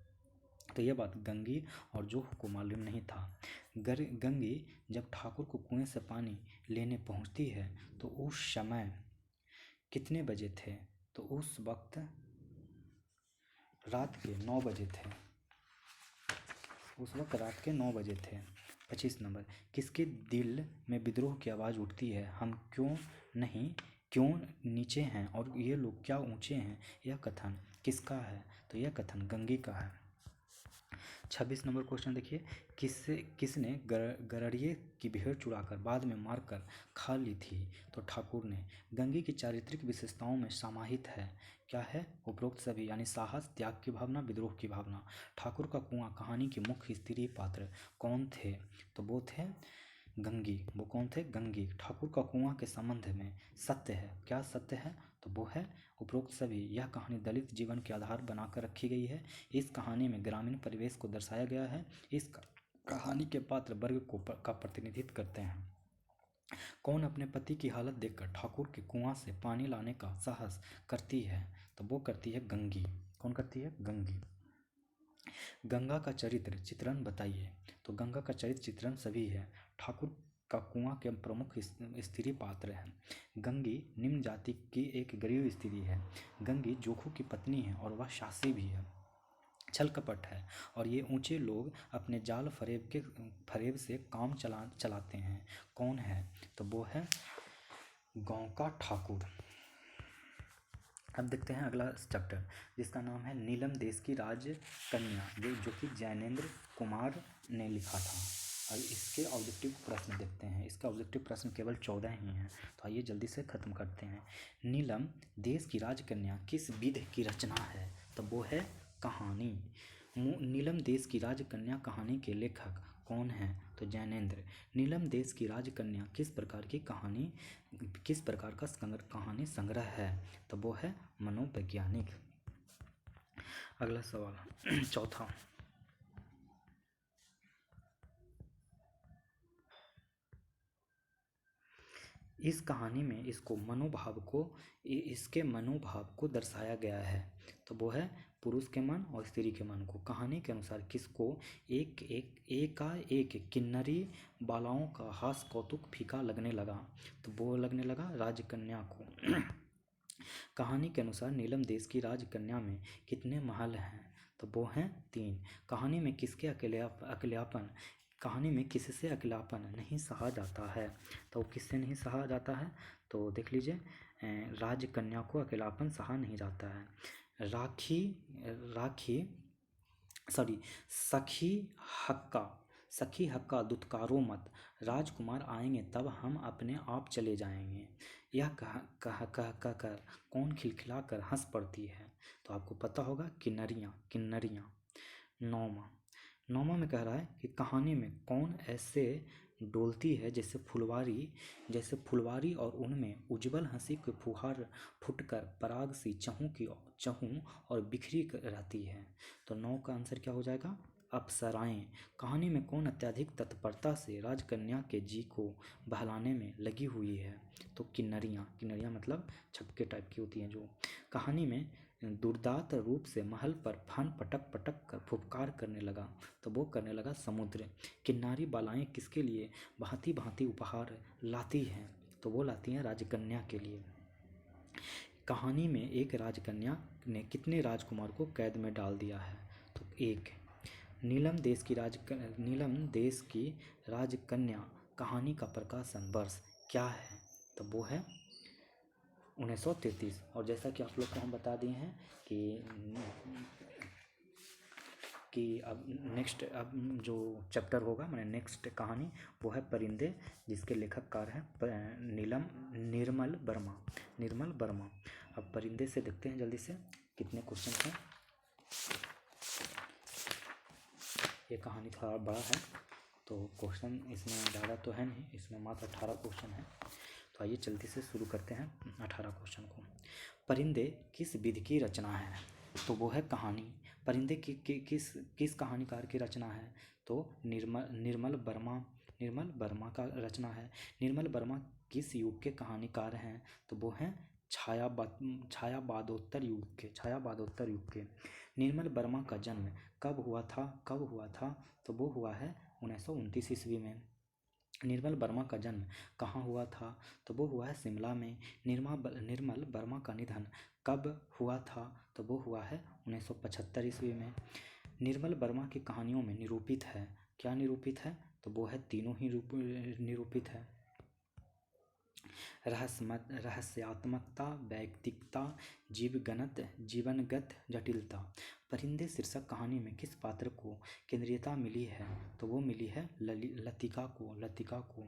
तो यह बात गंगी और जोह को मालूम नहीं था। गंगी जब ठाकुर को कुएं से पानी लेने पहुंचती है तो उस समय कितने बजे थे? तो उस वक्त रात के 9 बजे थे। उस वक्त रात के 9 बजे थे। 25 नंबर, किसके दिल में विद्रोह की आवाज़ उठती है? हम क्यों नीचे हैं और ये लोग क्या ऊंचे हैं? यह कथन किसका है? तो यह कथन गंगी का है। 26 नंबर क्वेश्चन देखिए, किसने गरड़िए की भेड़ चुराकर बाद में मारकर खा ली थी? तो ठाकुर ने। गंगी की चारित्रिक विशेषताओं में समाहित है क्या है? उपरोक्त सभी, यानी साहस, त्याग की भावना, विद्रोह की भावना। ठाकुर का कुआं कहानी के मुख्य स्त्री पात्र कौन थे? तो वो थे गंगी। वो कौन थे? गंगी। ठाकुर का कुआं के संबंध में सत्य है। क्या सत्य है? तो वो है उपरोक्त सभी। यह कहानी दलित जीवन के आधार बनाकर रखी गई है। इस कहानी में ग्रामीण परिवेश को दर्शाया गया है। इस कहानी के पात्र वर्ग का प्रतिनिधित्व करते हैं। कौन अपने पति की हालत देखकर ठाकुर के कुआं से पानी लाने का साहस करती है? तो वो करती है गंगी। कौन करती है? गंगी। गंगा का चरित्र चित्रण बताइए। तो गंगा का चरित्र चित्रण सभी है। ठाकुर का कुआं के प्रमुख स्त्री पात्र हैं। गंगी निम्न जाति की एक गरीब स्त्री है। गंगी जोखू की पत्नी है और वह सासी भी है। छल कपट है और ये ऊंचे लोग अपने जाल फरेब से काम चलाते हैं। कौन है? तो वो है गांव का ठाकुर। अब देखते हैं अगला चैप्टर, जिसका नाम है नीलम देश की राजकन्या, जो कि जैनेंद्र कुमार ने लिखा था। और इसके ऑब्जेक्टिव प्रश्न देखते हैं। इसका ऑब्जेक्टिव प्रश्न केवल 14 ही हैं, तो आइए जल्दी से ख़त्म करते हैं। नीलम देश की राजकन्या किस विध की रचना है? तो वो है कहानी। नीलम देश की राजकन्या कहानी के लेखक कौन हैं? तो जैनेंद्र। नीलम देश की राजकन्या किस प्रकार का कहानी संग्रह है? तो वो है मनोवैज्ञानिक। अगला सवाल चौथा, इस कहानी में इसके मनोभाव को दर्शाया गया है। तो वो है पुरुष के मन और स्त्री के मन को। कहानी के अनुसार किसको एकाएक किन्नरी बालाओं का हास कौतुक फीका लगने लगा? तो वो लगने लगा राजकन्या को। कहानी के अनुसार नीलम देश की राजकन्या में कितने महल हैं? तो वो हैं 3। कहानी में किससे अकेलापन नहीं सहा जाता है? तो किससे नहीं सहा जाता है? तो देख लीजिए, राजकन्या को अकेलापन सहा नहीं जाता है। सखी हक्का दुत्कारो मत, राजकुमार आएंगे तब हम अपने आप चले जाएंगे। यह कहकर कौन खिलखिला कर हंस पड़ती है? तो आपको पता होगा, किन्नरियाँ। नौमा में कह रहा है कि कहानी में कौन ऐसे डोलती है जैसे फुलवारी और उनमें उज्जवल हंसी के फुहार फुटकर पराग सी चहूं और बिखरी रहती है? तो 9 का आंसर क्या हो जाएगा? अप्सराएं। कहानी में कौन अत्यधिक तत्परता से राजकन्या के जी को बहलाने में लगी हुई है? तो किन्नरियाँ मतलब छक्के टाइप की होती हैं जो। कहानी में दुर्दांत रूप से महल पर फन पटक कर फुफकार करने लगा? तो वो करने लगा समुद्र। किन्नारी बालाएं किसके लिए भांति भांति उपहार लाती हैं? तो वो लाती हैं राजकन्या के लिए। कहानी में एक राजकन्या ने कितने राजकुमार को कैद में डाल दिया है? तो एक। नीलम देश की राजकन्या कहानी का प्रकाशन वर्ष क्या है? तो वो है 1933। और जैसा कि आप लोग को हम बता दिए हैं कि अब नेक्स्ट अब जो चैप्टर होगा मैंने नेक्स्ट कहानी वो है परिंदे, जिसके लेखककार हैं निर्मल वर्मा। अब परिंदे से देखते हैं जल्दी से कितने क्वेश्चन हैं। ये कहानी थोड़ा बड़ा है तो क्वेश्चन इसमें ज़्यादा तो है नहीं, इसमें मात्र 18 क्वेश्चन है। तो आइए जल्दी से शुरू करते हैं 18 क्वेश्चन को। परिंदे किस विधि की रचना है? तो वो है कहानी। परिंदे की किस कहानीकार की रचना है? तो निर्मल वर्मा का रचना है। निर्मल वर्मा किस युग के कहानीकार हैं? तो वो हैं छायावादोत्तर युग के। निर्मल वर्मा का जन्म कब हुआ था? तो वो हुआ है 1929 ईस्वी में। निर्मल वर्मा का जन्म कहाँ हुआ था? तो वो हुआ है शिमला में। निर्मल वर्मा का निधन कब हुआ था? तो वो हुआ है 1975 ईस्वी में। निर्मल वर्मा की कहानियों में निरूपित है, क्या निरूपित है? तो वो है तीनों ही निरूपित है। रहस्यात्मकता, वैयक्तिकता, जीवनगत जटिलता। परिंदे शीर्षक कहानी में किस पात्र को केंद्रीयता मिली है? तो वो मिली है लतिका को।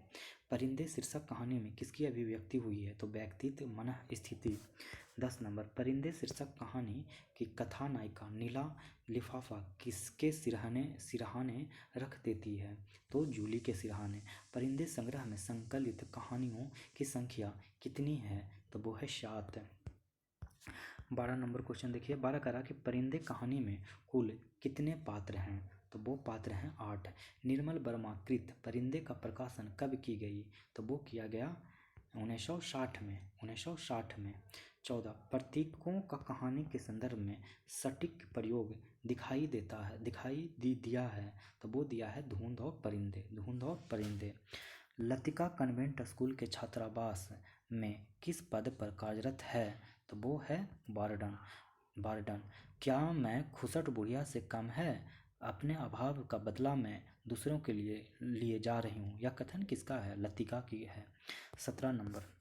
परिंदे शीर्षक कहानी में किसकी अभिव्यक्ति हुई है? तो व्यक्तित्व, मन स्थिति। 10 नंबर। परिंदे शीर्षक कहानी की कथा नायिका नीला लिफाफा किसके सिरहाने रख देती है? तो जूली के सिरहाने। परिंदे संग्रह में संकलित कहानियों की संख्या कितनी है? तो वो है 7। 12 नंबर क्वेश्चन देखिए। 12 कह रहा कि परिंदे कहानी में कुल कितने पात्र हैं? तो वो पात्र हैं 8। निर्मल वर्मा कृत परिंदे का प्रकाशन कब की गई? तो वो किया गया 1960 में। 14 प्रतीकों का कहानी के संदर्भ में सटीक प्रयोग दिखाई दिया है? तो वो दिया है धुंध और परिंदे। लतिका कन्वेंट स्कूल के छात्रावास में किस पद पर कार्यरत है? तो वो है वार्डन। क्या मैं खुसट बुढ़िया से कम है? अपने अभाव का बदला मैं दूसरों के लिए जा रही हूँ। यह कथन किसका है? लतिका की है। 17 नंबर।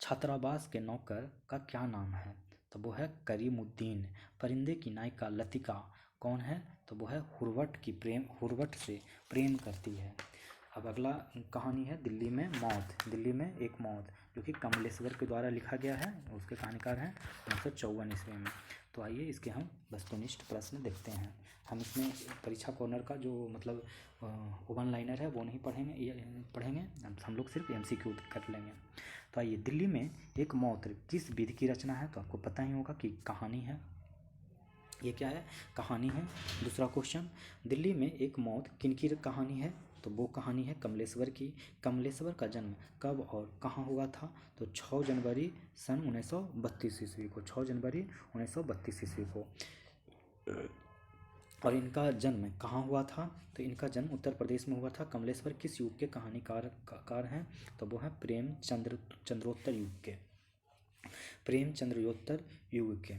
छात्रावास के नौकर का क्या नाम है? तो वो है करीमुद्दीन। परिंदे की नायिका लतिका कौन है? तो वो है हुरवट से प्रेम करती है। अब अगला कहानी है दिल्ली में एक मौत, जो कि कमलेश्वर के द्वारा लिखा गया है। उसके कहानीकार हैं 1954 ईस्वी में। तो आइए इसके हम वस्तुनिष्ठ प्रश्न देखते हैं। हम इसमें परीक्षा कॉर्नर का जो मतलब वन लाइनर है वो नहीं पढ़ेंगे। हम लोग सिर्फ MCQ कर लेंगे। तो आइए, दिल्ली में एक मौत किस विधि की रचना है? तो आपको पता ही होगा कि कहानी है। ये क्या है? कहानी है। दूसरा क्वेश्चन, दिल्ली में एक मौत किनकी कहानी है? तो वो कहानी है कमलेश्वर की। कमलेश्वर का जन्म कब और कहाँ हुआ था? तो 6 जनवरी सन 1932 ईस्वी को। 6 जनवरी 1932 ईस्वी को। और इनका जन्म कहाँ हुआ था? तो इनका जन्म उत्तर प्रदेश में हुआ था। कमलेश्वर किस युग के कहानीकार हैं? तो वो हैं प्रेमचंद्रोत्तर युग के।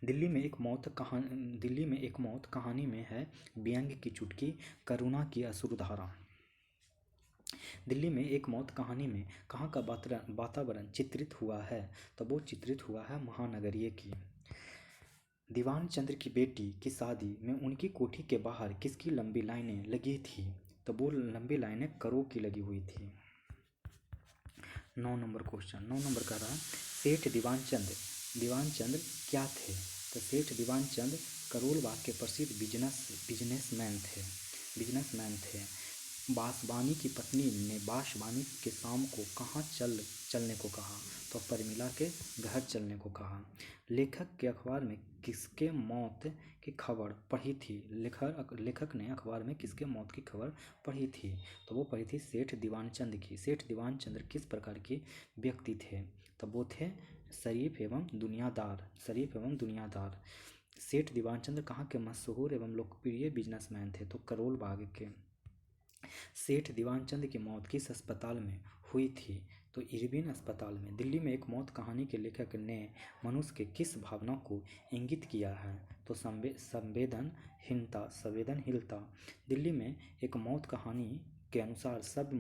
दिल्ली में एक मौत कहानी में है व्यंग की चुटकी, करुणा की अश्रुधारा। दिल्ली में एक मौत कहानी में कहाँ का वातावरण चित्रित हुआ है? तो वो चित्रित हुआ है महानगरीय की। दीवान चंद्र की बेटी की शादी में उनकी कोठी के बाहर किसकी लंबी लाइनें लगी थी? तो वो लंबी लाइनें करों की लगी हुई थी। 9 नंबर क्वेश्चन। 9 नंबर का रहा, सेठ दीवानचंद क्या थे? तो सेठ दीवानचंद करोल बाग के प्रसिद्ध बिजनेसमैन थे। बांसवानी की पत्नी ने बांसवानी के शाम को कहाँ चलने को कहा? तो परिमिला के घर चलने को कहा। लेखक के अखबार में किसके मौत की खबर पढ़ी थी? लेखक ने अखबार में किसके मौत की खबर पढ़ी थी? तो वो पढ़ी थी सेठ दीवानचंद की। सेठ दीवानचंद किस प्रकार के व्यक्ति थे? तो वो थे शरीफ एवं दुनियादार। सेठ दीवानचंद कहाँ के मशहूर एवं लोकप्रिय बिजनेसमैन थे? तो करोल बाग के। सेठ दीवानचंद की मौत किस अस्पताल में हुई थी? तो इरविन अस्पताल में। दिल्ली में एक मौत कहानी के लेखक ने मनुष्य के किस भावना को इंगित किया है? तो संवेदनहीनता। दिल्ली में एक मौत कहानी के अनुसार सब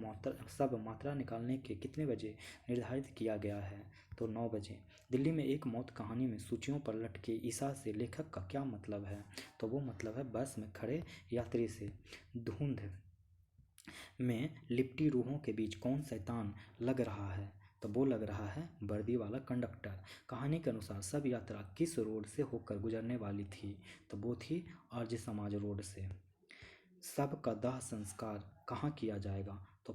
मात्रा निकालने के कितने बजे निर्धारित किया गया है? तो 9 बजे। दिल्ली में एक मौत कहानी में सूचियों पर लटके ईसा से लेखक का क्या मतलब है? तो वो मतलब है बस में खड़े यात्री से। धुंध में लिपटी रूहों के बीच कौन शैतान लग रहा है? तो वो लग रहा है वर्दी वाला कंडक्टर। कहानी के अनुसार सब यात्रा किस रोड से होकर गुजरने वाली थी? तो वो थी आर्य समाज रोड से। सबका दाह संस्कार कहाँ किया जाएगा? तो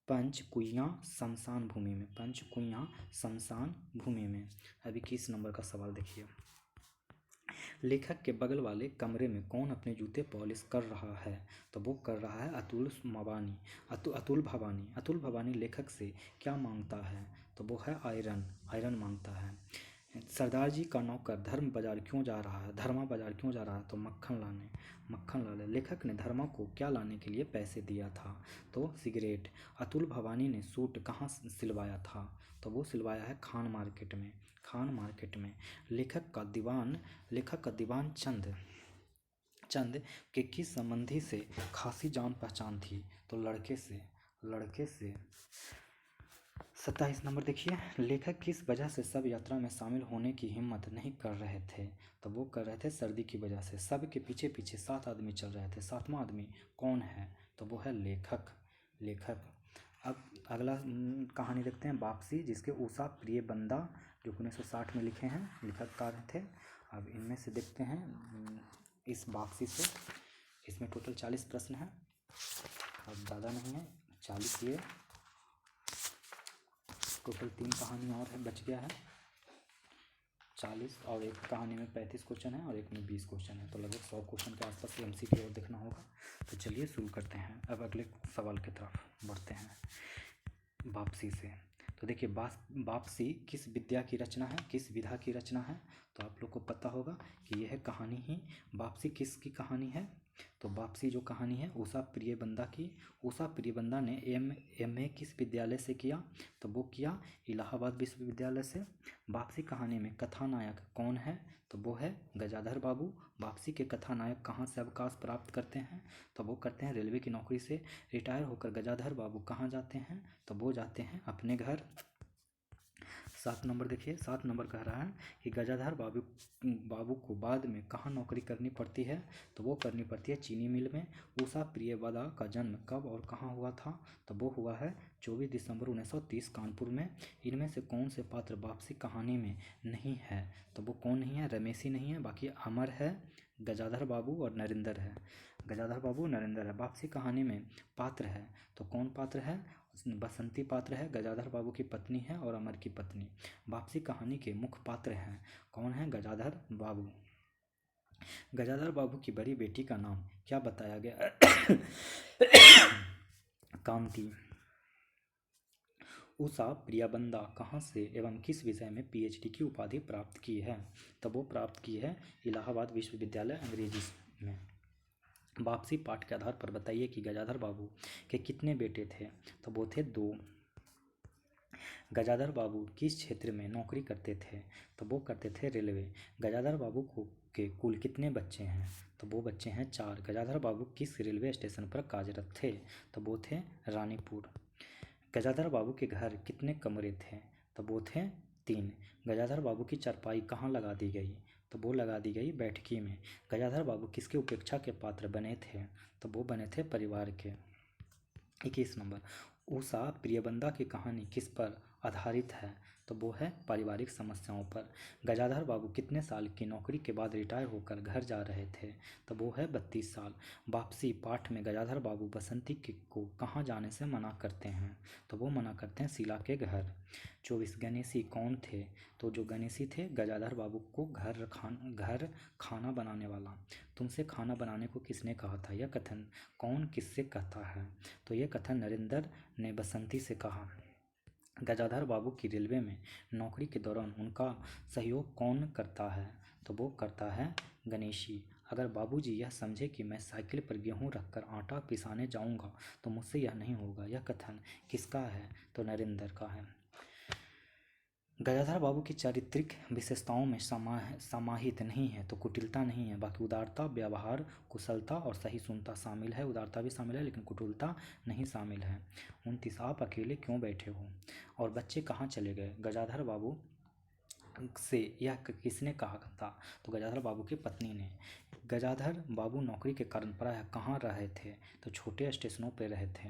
पंचकुइयाँ शमशान भूमि में। पंचकुइयाँ शमशान भूमि में। अभी 21 नंबर का सवाल देखिए। लेखक के बगल वाले कमरे में कौन अपने जूते पॉलिश कर रहा है? तो वो कर रहा है अतुल भवानी। अतुल भवानी लेखक से क्या मांगता है? तो वो है आयरन मांगता है। सरदार जी का नौकर धर्मा बाजार क्यों जा रहा है? तो मक्खन लाने। लेखक ने धर्मा को क्या लाने के लिए पैसे दिया था? तो सिगरेट। अतुल भवानी ने सूट कहाँ सिलवाया था? तो वो सिलवाया है खान मार्केट में। लेखक का दीवान चंद के किस संबंधी से खासी जान पहचान थी? तो लड़के से। 27 नंबर देखिए। लेखक किस वजह से सब यात्रा में शामिल होने की हिम्मत नहीं कर रहे थे? तो वो कर रहे थे सर्दी की वजह से। सब के पीछे 7 आदमी चल रहे थे। 7वां आदमी कौन है? तो वो है लेखक। अब अगला कहानी देखते हैं वापसी, जिसके उषा प्रियबंदा जो 1960 में लिखे हैं, लेखककार थे। अब इनमें से देखते हैं इस वापसी से। इसमें टोटल 40 प्रश्न हैं, अब ज़्यादा नहीं है, 40 ये टोटल 3 कहानी और है, बच गया है 40, और एक कहानी में 35 क्वेश्चन है और एक में 20 क्वेश्चन है, तो लगभग 100 क्वेश्चन के आसपास एमसी की ओर देखना होगा। तो चलिए शुरू करते हैं। अब अगले सवाल की तरफ बढ़ते हैं वापसी से। तो देखिए वापसी किस विधा की रचना है? तो आप लोग को पता होगा कि यह कहानी ही वापसी किसकी कहानी है? तो वापसी जो कहानी है उषा प्रियबंदा ने एमए किस विद्यालय से किया? तो वो किया इलाहाबाद विश्वविद्यालय से। वापसी कहानी में कथानायक कौन है? तो वो है गजाधर बाबू। वापसी के कथानायक कहाँ से अवकाश प्राप्त करते हैं? तो वो करते हैं रेलवे की नौकरी से। रिटायर होकर गजाधर बाबू कहाँ जाते हैं? तो वो जाते हैं अपने घर। 7 नंबर देखिए। 7 नंबर कह रहा है कि गजाधर बाबू को बाद में कहाँ नौकरी करनी पड़ती है? तो वो करनी पड़ती है चीनी मिल में। उषा प्रियवदा का जन्म कब और कहाँ हुआ था? तो वो हुआ है 24 दिसंबर 1930 कानपुर में। इनमें से कौन से पात्र वापसी कहानी में नहीं है? तो वो कौन नहीं है? रमेशी नहीं है, बाकी अमर है, गजाधर बाबू और नरेंद्र है। वापसी कहानी में पात्र है, तो कौन पात्र है? बसंती पात्र है, गजाधर बाबू की पत्नी है, और अमर की पत्नी। वापसी कहानी के मुख्य पात्र हैं, कौन है? गजाधर बाबू की बड़ी बेटी का नाम क्या बताया गया? कांति। उषा प्रियबंदा कहाँ से एवं किस विषय में पीएचडी की उपाधि प्राप्त की है? तो वो प्राप्त की है इलाहाबाद विश्वविद्यालय अंग्रेजी में। वापसी पाठ के आधार पर बताइए कि गजाधर बाबू के कितने बेटे थे? तो वो थे 2। गजाधर बाबू किस क्षेत्र में नौकरी करते थे? तो वो करते थे रेलवे। गजाधर बाबू के कुल कितने बच्चे हैं? तो वो बच्चे हैं 4। गजाधर बाबू किस रेलवे स्टेशन पर कार्यरत थे? तो वो थे रानीपुर। गजाधर बाबू के घर कितने कमरे थे? तो वो थे 3। गजाधर बाबू की चारपाई कहाँ लगा दी गई? तो वो लगा दी गई बैठकी में। गजाधर बाबू किसके उपेक्षा के पात्र बने थे? तो वो बने थे परिवार के। 21 नंबर। उषा प्रियबंदा की कहानी किस पर आधारित है? तो वो है पारिवारिक समस्याओं पर। गजाधर बाबू कितने साल की नौकरी के बाद रिटायर होकर घर जा रहे थे? तो वो है 32 साल। वापसी पाठ में गजाधर बाबू बसंती को कहाँ जाने से मना करते हैं? तो वो मना करते हैं शीला के घर। 24 गणेशी कौन थे? तो जो गणेशी थे गजाधर बाबू को घर खाना बनाने वाला। तुमसे खाना बनाने को किसने कहा था? यह कथन कौन किससे कहता है? तो यह कथन नरेंद्र ने बसंती से कहा। गजाधर बाबू की रेलवे में नौकरी के दौरान उनका सहयोग कौन करता है? तो वो करता है गणेशी। अगर बाबूजी यह समझे कि मैं साइकिल पर गेहूं रखकर आटा पिसाने जाऊंगा तो मुझसे यह नहीं होगा। यह कथन किसका है? तो नरेंद्र का है। गजाधर बाबू की चारित्रिक विशेषताओं में समाहित नहीं है तो कुटिलता नहीं है, बाकी उदारता, व्यवहार, कुशलता और सहिष्णुता शामिल है। उदारता भी शामिल है लेकिन कुटिलता नहीं शामिल है। 29 आप अकेले क्यों बैठे हो और बच्चे कहाँ चले गए? गजाधर बाबू से यह किसने कहा था? तो गजाधर बाबू की पत्नी ने। गजाधर बाबू नौकरी के कारण प्रायः कहाँ रहे थे? तो छोटे स्टेशनों पर रहे थे।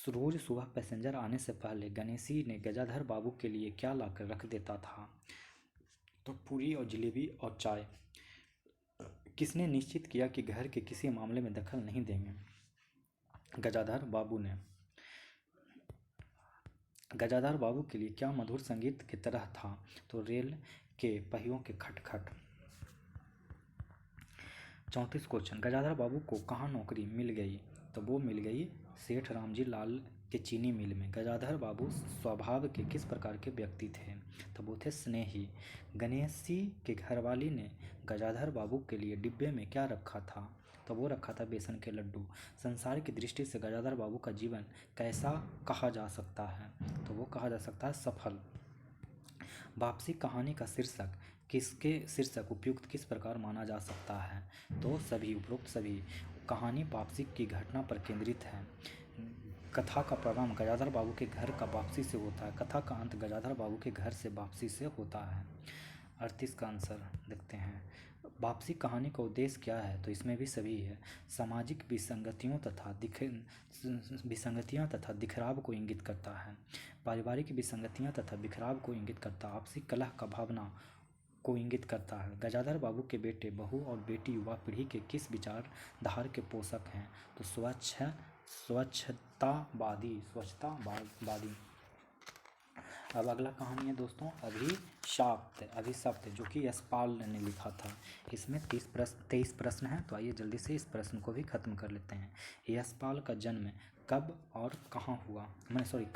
रोज सुबह पैसेंजर आने से पहले गणेशी ने गजाधर बाबू के लिए क्या लाकर रख देता था? तो पूरी और जलेबी और चाय। किसने निश्चित किया कि घर के किसी मामले में दखल नहीं देंगे? गजाधर बाबू ने। गजाधर बाबू के लिए क्या मधुर संगीत की तरह था? तो रेल के पहियों के खटखट। 34 क्वेश्चन। गजाधर बाबू को कहाँ नौकरी मिल गई? तो वो मिल गई सेठ रामजी लाल के चीनी मिल में। गजाधर बाबू स्वभाव के किस प्रकार के व्यक्ति थे? तो वो थे स्नेही। गणेशी के घरवाली ने गजाधर बाबू के लिए डिब्बे में क्या रखा था? तो वो रखा था बेसन के लड्डू। संसार की दृष्टि से गजाधर बाबू का जीवन कैसा कहा जा सकता है? तो वो कहा जा सकता है सफल। वापसी कहानी का शीर्षक किसके शीर्षक उपयुक्त किस प्रकार माना जा सकता है? तो सभी, उपरोक्त सभी। कहानी वापसी की घटना पर केंद्रित है। कथा का प्रारंभ गजाधर बाबू के घर का वापसी से होता है। कथा का अंत गजाधर बाबू के घर से वापसी से होता है। 38 का आंसर देखते हैं। वापसी कहानी का उद्देश्य क्या है? तो इसमें भी सभी है। सामाजिक विसंगतियाँ तथा दिखराव को इंगित करता है। पारिवारिक विसंगतियाँ तथा बिखराव को इंगित करता है। आपसी कलह का भावना को इंगित करता है। गजाधर बाबू के बेटे, बहू और बेटी युवा पीढ़ी के किस विचारधारा के पोषक हैं? तो स्वच्छतावादी। अब अगला कहानी है दोस्तों अभिशप्त, जो कि यशपाल ने लिखा था। इसमें 23 प्रश्न हैं, तो आइए जल्दी से इस प्रश्न को भी खत्म कर लेते हैं। यशपाल का जन्म कब और कहाँ हुआ?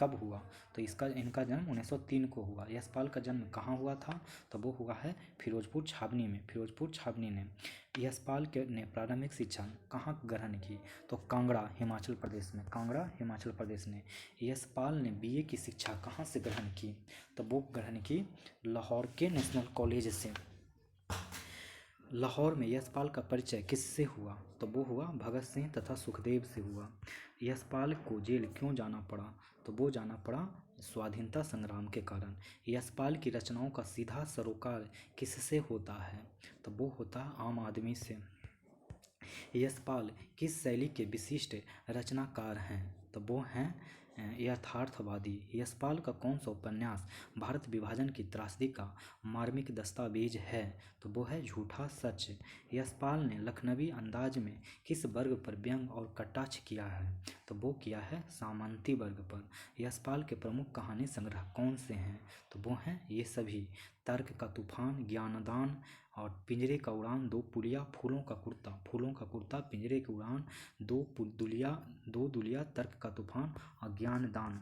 कब हुआ? तो इनका जन्म 1903 को हुआ। यशपाल का जन्म कहाँ हुआ था? तो वो हुआ है फिरोजपुर छावनी में। फिरोजपुर छावनी ने। यशपाल ने प्रारंभिक शिक्षा कहाँ ग्रहण की? तो कांगड़ा हिमाचल प्रदेश में। कांगड़ा हिमाचल प्रदेश ने। यशपाल ने बीए की शिक्षा कहाँ से ग्रहण की? तो वो ग्रहण की लाहौर के नेशनल कॉलेज से। लाहौर में यशपाल का परिचय किससे हुआ? तो वो हुआ भगत सिंह तथा सुखदेव से हुआ। यशपाल को जेल क्यों जाना पड़ा? तो वो जाना पड़ा स्वाधीनता संग्राम के कारण। यशपाल की रचनाओं का सीधा सरोकार किससे होता है? तो वो होता आम आदमी से। यशपाल किस शैली के विशिष्ट रचनाकार हैं? तो वो हैं यथार्थवादी। यशपाल का कौन सा उपन्यास भारत विभाजन की त्रासदी का मार्मिक दस्तावेज है? तो वो है झूठा सच। यशपाल ने लखनवी अंदाज में किस वर्ग पर व्यंग और कटाक्ष किया है? तो वो किया है सामंती वर्ग पर। यशपाल के प्रमुख कहानी संग्रह कौन से हैं? तो वो हैं ये सभी। तर्क का तूफान, ज्ञानदान और पिंजरे का उड़ान, दो पुलिया, फूलों का कुर्ता, पिंजरे की उड़ान, दो दुलिया, तर्क का तूफान और ज्ञानदान।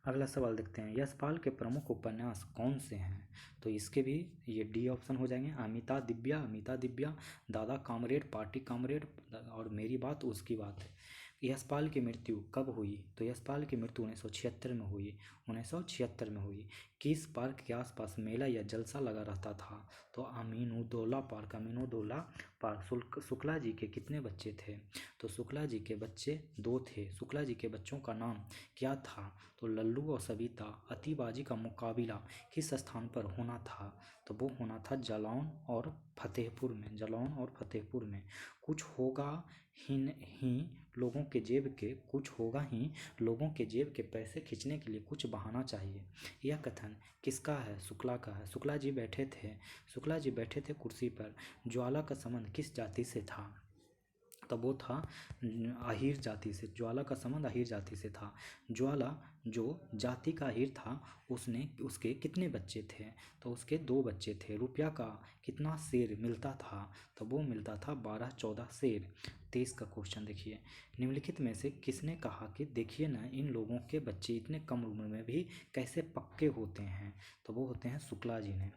अगला सवाल देखते हैं। यशपाल के प्रमुख उपन्यास कौन से हैं? तो इसके भी ये डी ऑप्शन हो जाएंगे। अमिता दिव्या, दादा कामरेड, पार्टी कामरेड और मेरी बात उसकी बात है। यशपाल की मृत्यु कब हुई? तो यशपाल की मृत्यु 1976 में हुई। 1976 में हुई। किस पार्क के आसपास मेला या जलसा लगा रहता था? तो अमीनुद्दौला पार्क। शुक्ला जी के कितने बच्चे थे? तो शुक्ला जी के बच्चे 2 थे। शुक्ला जी के बच्चों का नाम क्या था? तो लल्लू और सविता। अतिबाजी का मुकाबला किस स्थान पर होना था? तो वो होना था जालौन और फतेहपुर में। कुछ होगा ही लोगों के जेब के पैसे खींचने के लिए कुछ बहाना चाहिए। यह कथन किसका है? शुक्ला का है। शुक्ला जी बैठे थे कुर्सी पर। ज्वाला का संबंध किस जाति से था? तब वो था अहीर जाति से। ज्वाला का संबंध अहीर जाति से था। ज्वाला जो जाति का अहीर था उसके कितने बच्चे थे? तो उसके 2 बच्चे थे। रुपया का कितना शेर मिलता था? तो वो मिलता था 12-14 शेर। 23 का क्वेश्चन देखिए। निम्नलिखित में से किसने कहा कि देखिए ना इन लोगों के बच्चे इतने कम उम्र में भी कैसे पक्के होते हैं? तो वो होते हैं शुक्ला जी ने।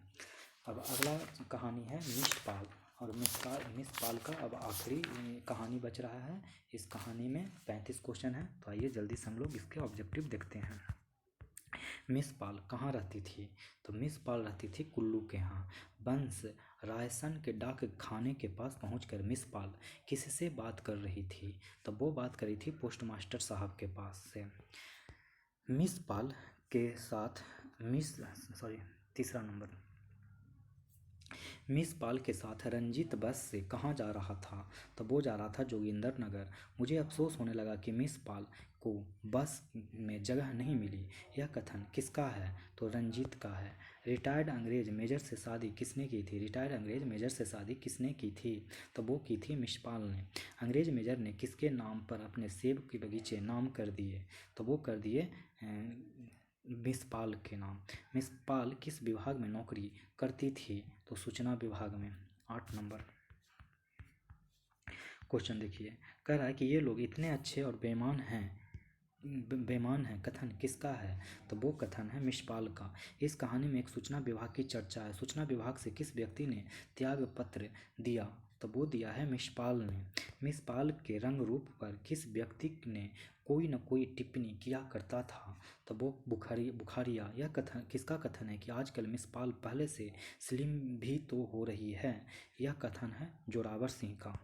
अब अगला कहानी है मिसपाल, और मिसपाल का अब आखिरी कहानी बच रहा है। इस कहानी में 35 क्वेश्चन है, तो आइए जल्दी से हम लोग इसके ऑब्जेक्टिव देखते हैं। मिसपाल कहाँ रहती थी? तो मिसपाल रहती थी कुल्लू के यहाँ। बंस रायसन के डाक खाने के पास पहुंचकर मिसपाल किससे बात कर रही थी? तो वो बात कर रही थी पोस्टमास्टर साहब के पास से। मिसपाल के साथ तीसरा नंबर, मिसपाल के साथ रंजीत बस से कहाँ जा रहा था? तो वो जा रहा था जोगिंदर नगर। मुझे अफसोस होने लगा कि मिसपाल को बस में जगह नहीं मिली। यह कथन किसका है? तो रंजीत का है। रिटायर्ड अंग्रेज मेजर से शादी किसने की थी? रिटायर्ड अंग्रेज मेजर से शादी किसने की थी? तो वो की थी मिसपाल ने। अंग्रेज मेजर ने किसके नाम पर अपने सेब के बगीचे नाम कर दिए? तो वो कर दिए मिसपाल के नाम। मिसपाल किस विभाग में नौकरी करती थी? तो सूचना विभाग में। 8 नंबर क्वेश्चन देखिए, कह रहा है कि ये लोग इतने अच्छे और बेईमान हैं, कथन किसका है? तो वो कथन है मिसपाल का। इस कहानी में एक सूचना विभाग की चर्चा है। सूचना विभाग से किस व्यक्ति ने त्याग पत्र दिया? तो वो दिया है मिसपाल ने। मिसपाल के रंग रूप पर किस व्यक्ति ने कोई न कोई टिप्पणी किया करता था? तो वो बुखारिया। यह कथन किसका कथन है कि आजकल मिसपाल पहले से स्लिम भी तो हो रही है? यह कथन है जोरावर सिंह का।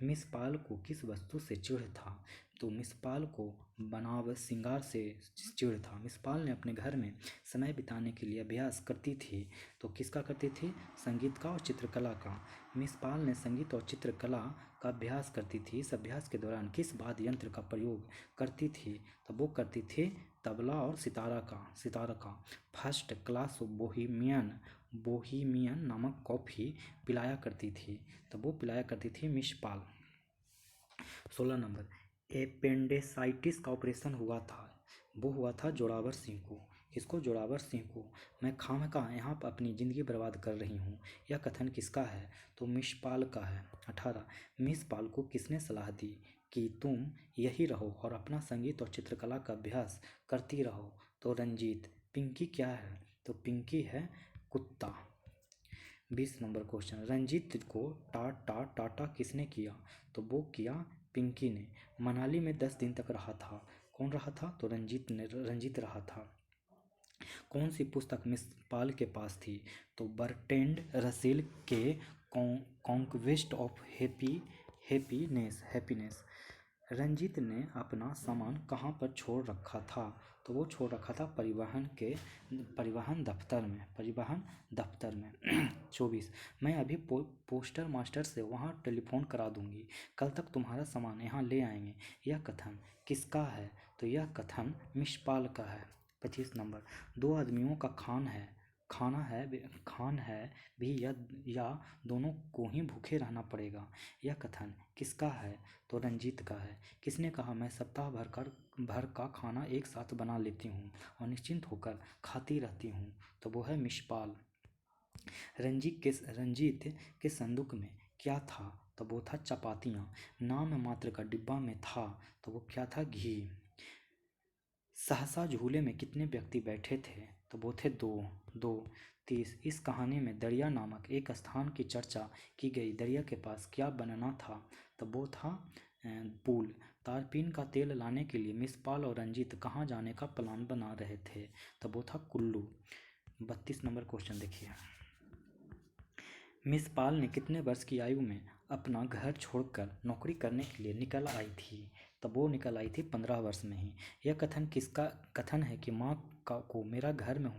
मिसपाल को किस वस्तु से चिढ़ था? तो मिसपाल को बनावट श्रृंगार से चिढ़ था। मिसपाल ने अपने घर में समय बिताने के लिए अभ्यास करती थी। तो किसका करती थी? संगीत का और चित्रकला का। मिसपाल ने संगीत और चित्रकला का अभ्यास करती थी। इस अभ्यास के दौरान किस वाद्य यंत्र का प्रयोग करती थी? तो वो करती थी तबला और सितारा का। फर्स्ट क्लास बोहीमियन नामक कॉफ़ी पिलाया करती थी। तो वो पिलाया करती थी मिसपाल। 16 नंबर, एपेंडिसाइटिस का ऑपरेशन हुआ था, वो हुआ था जोरावर सिंह को। किसको? जोरावर सिंह को। मैं खामखा यहाँ पर अपनी ज़िंदगी बर्बाद कर रही हूँ। यह कथन किसका है? तो मिसपाल का है। 18, मिसपाल को किसने सलाह दी कि तुम यही रहो और अपना संगीत और चित्रकला का अभ्यास करती रहो? तो रंजीत। पिंकी क्या है? तो पिंकी है कुत्ता। 20 नंबर क्वेश्चन, रंजीत को टाटा किसने किया? तो वो किया पिंकी ने। मनाली में 10 दिन तक रहा था। कौन रहा था? तो रंजीत रहा था। कौन सी पुस्तक मिसपाल के पास थी? तो बर्ट्रैंड रसेल के कॉन्क्वेस्ट ऑफ हैप्पीनेस। रंजीत ने अपना सामान कहाँ पर छोड़ रखा था? तो वो छोड़ रखा था परिवहन दफ्तर में। 24, मैं अभी पोस्टर मास्टर से वहाँ टेलीफोन करा दूंगी, कल तक तुम्हारा सामान यहाँ ले आएंगे। यह कथन किसका है? तो यह कथन मिसपाल का है। 25 नंबर, दो आदमियों का खान है भी या दोनों को ही भूखे रहना पड़ेगा। यह कथन किसका है? तो रंजीत का है। किसने कहा मैं सप्ताह भर का खाना एक साथ बना लेती हूँ और निश्चिंत होकर खाती रहती हूँ? तो वो है मिसपाल। रंजीत के संदूक में क्या था? तो वो था चपातियाँ। नाम मात्र का डिब्बा में था। तो वो क्या था? घी। सहसा झूले में कितने व्यक्ति बैठे थे? तो वो थे दो। 30, इस कहानी में दरिया नामक एक स्थान की चर्चा की गई। दरिया के पास क्या बनना था? तो वो था पुल। तारपीन का तेल लाने के लिए मिसपाल और रंजीत कहाँ जाने का प्लान बना रहे थे? तो वो था कुल्लू। 32 नंबर क्वेश्चन देखिए, मिसपाल ने कितने वर्ष की आयु में अपना घर छोड़कर नौकरी करने के लिए निकल आई थी? तब वो निकल आई थी 15 वर्ष में ही। यह कथन किसका कथन है कि माँ को मेरा घर में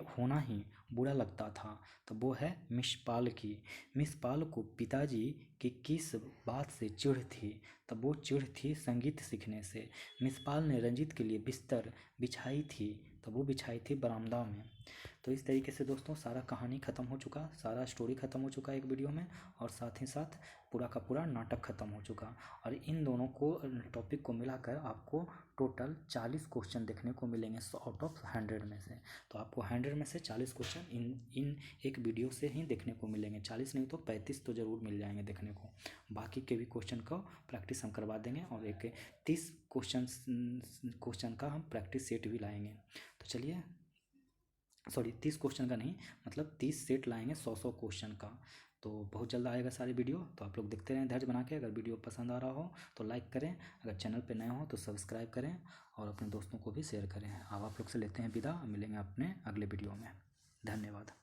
होना ही बुरा लगता था? तो वो है मिसपाल की। मिसपाल को पिताजी की किस बात से चिढ़ थी? तब वो चिढ़ थी संगीत सीखने से। मिसपाल ने रंजीत के लिए बिस्तर बिछाई थी। तो वो बिछाई थी बरामदा में। तो इस तरीके से दोस्तों सारा कहानी ख़त्म हो चुका, सारा स्टोरी ख़त्म हो चुका एक वीडियो में, और साथ ही साथ पूरा का पूरा नाटक ख़त्म हो चुका। और इन दोनों को टॉपिक को मिलाकर आपको टोटल 40 क्वेश्चन देखने को मिलेंगे आउट ऑफ 100 में से। तो आपको 100 में से 40 क्वेश्चन इन एक वीडियो से ही देखने को मिलेंगे। 40 नहीं तो 35 तो ज़रूर मिल जाएंगे देखने को। बाकी के भी क्वेश्चन का प्रैक्टिस हम करवा देंगे, और एक 30 क्वेश्चन का हम प्रैक्टिस सेट भी लाएंगे। तो चलिए सॉरी 30 क्वेश्चन का नहीं, मतलब 30 सेट लाएंगे 100 क्वेश्चन का। तो बहुत जल्द आएगा सारी वीडियो, तो आप लोग देखते रहें धैर्य बना के। अगर वीडियो पसंद आ रहा हो तो लाइक करें, अगर चैनल पे नए हो तो सब्सक्राइब करें और अपने दोस्तों को भी शेयर करें। अब आप लोग से लेते हैं विदा, मिलेंगे अपने अगले वीडियो में। धन्यवाद।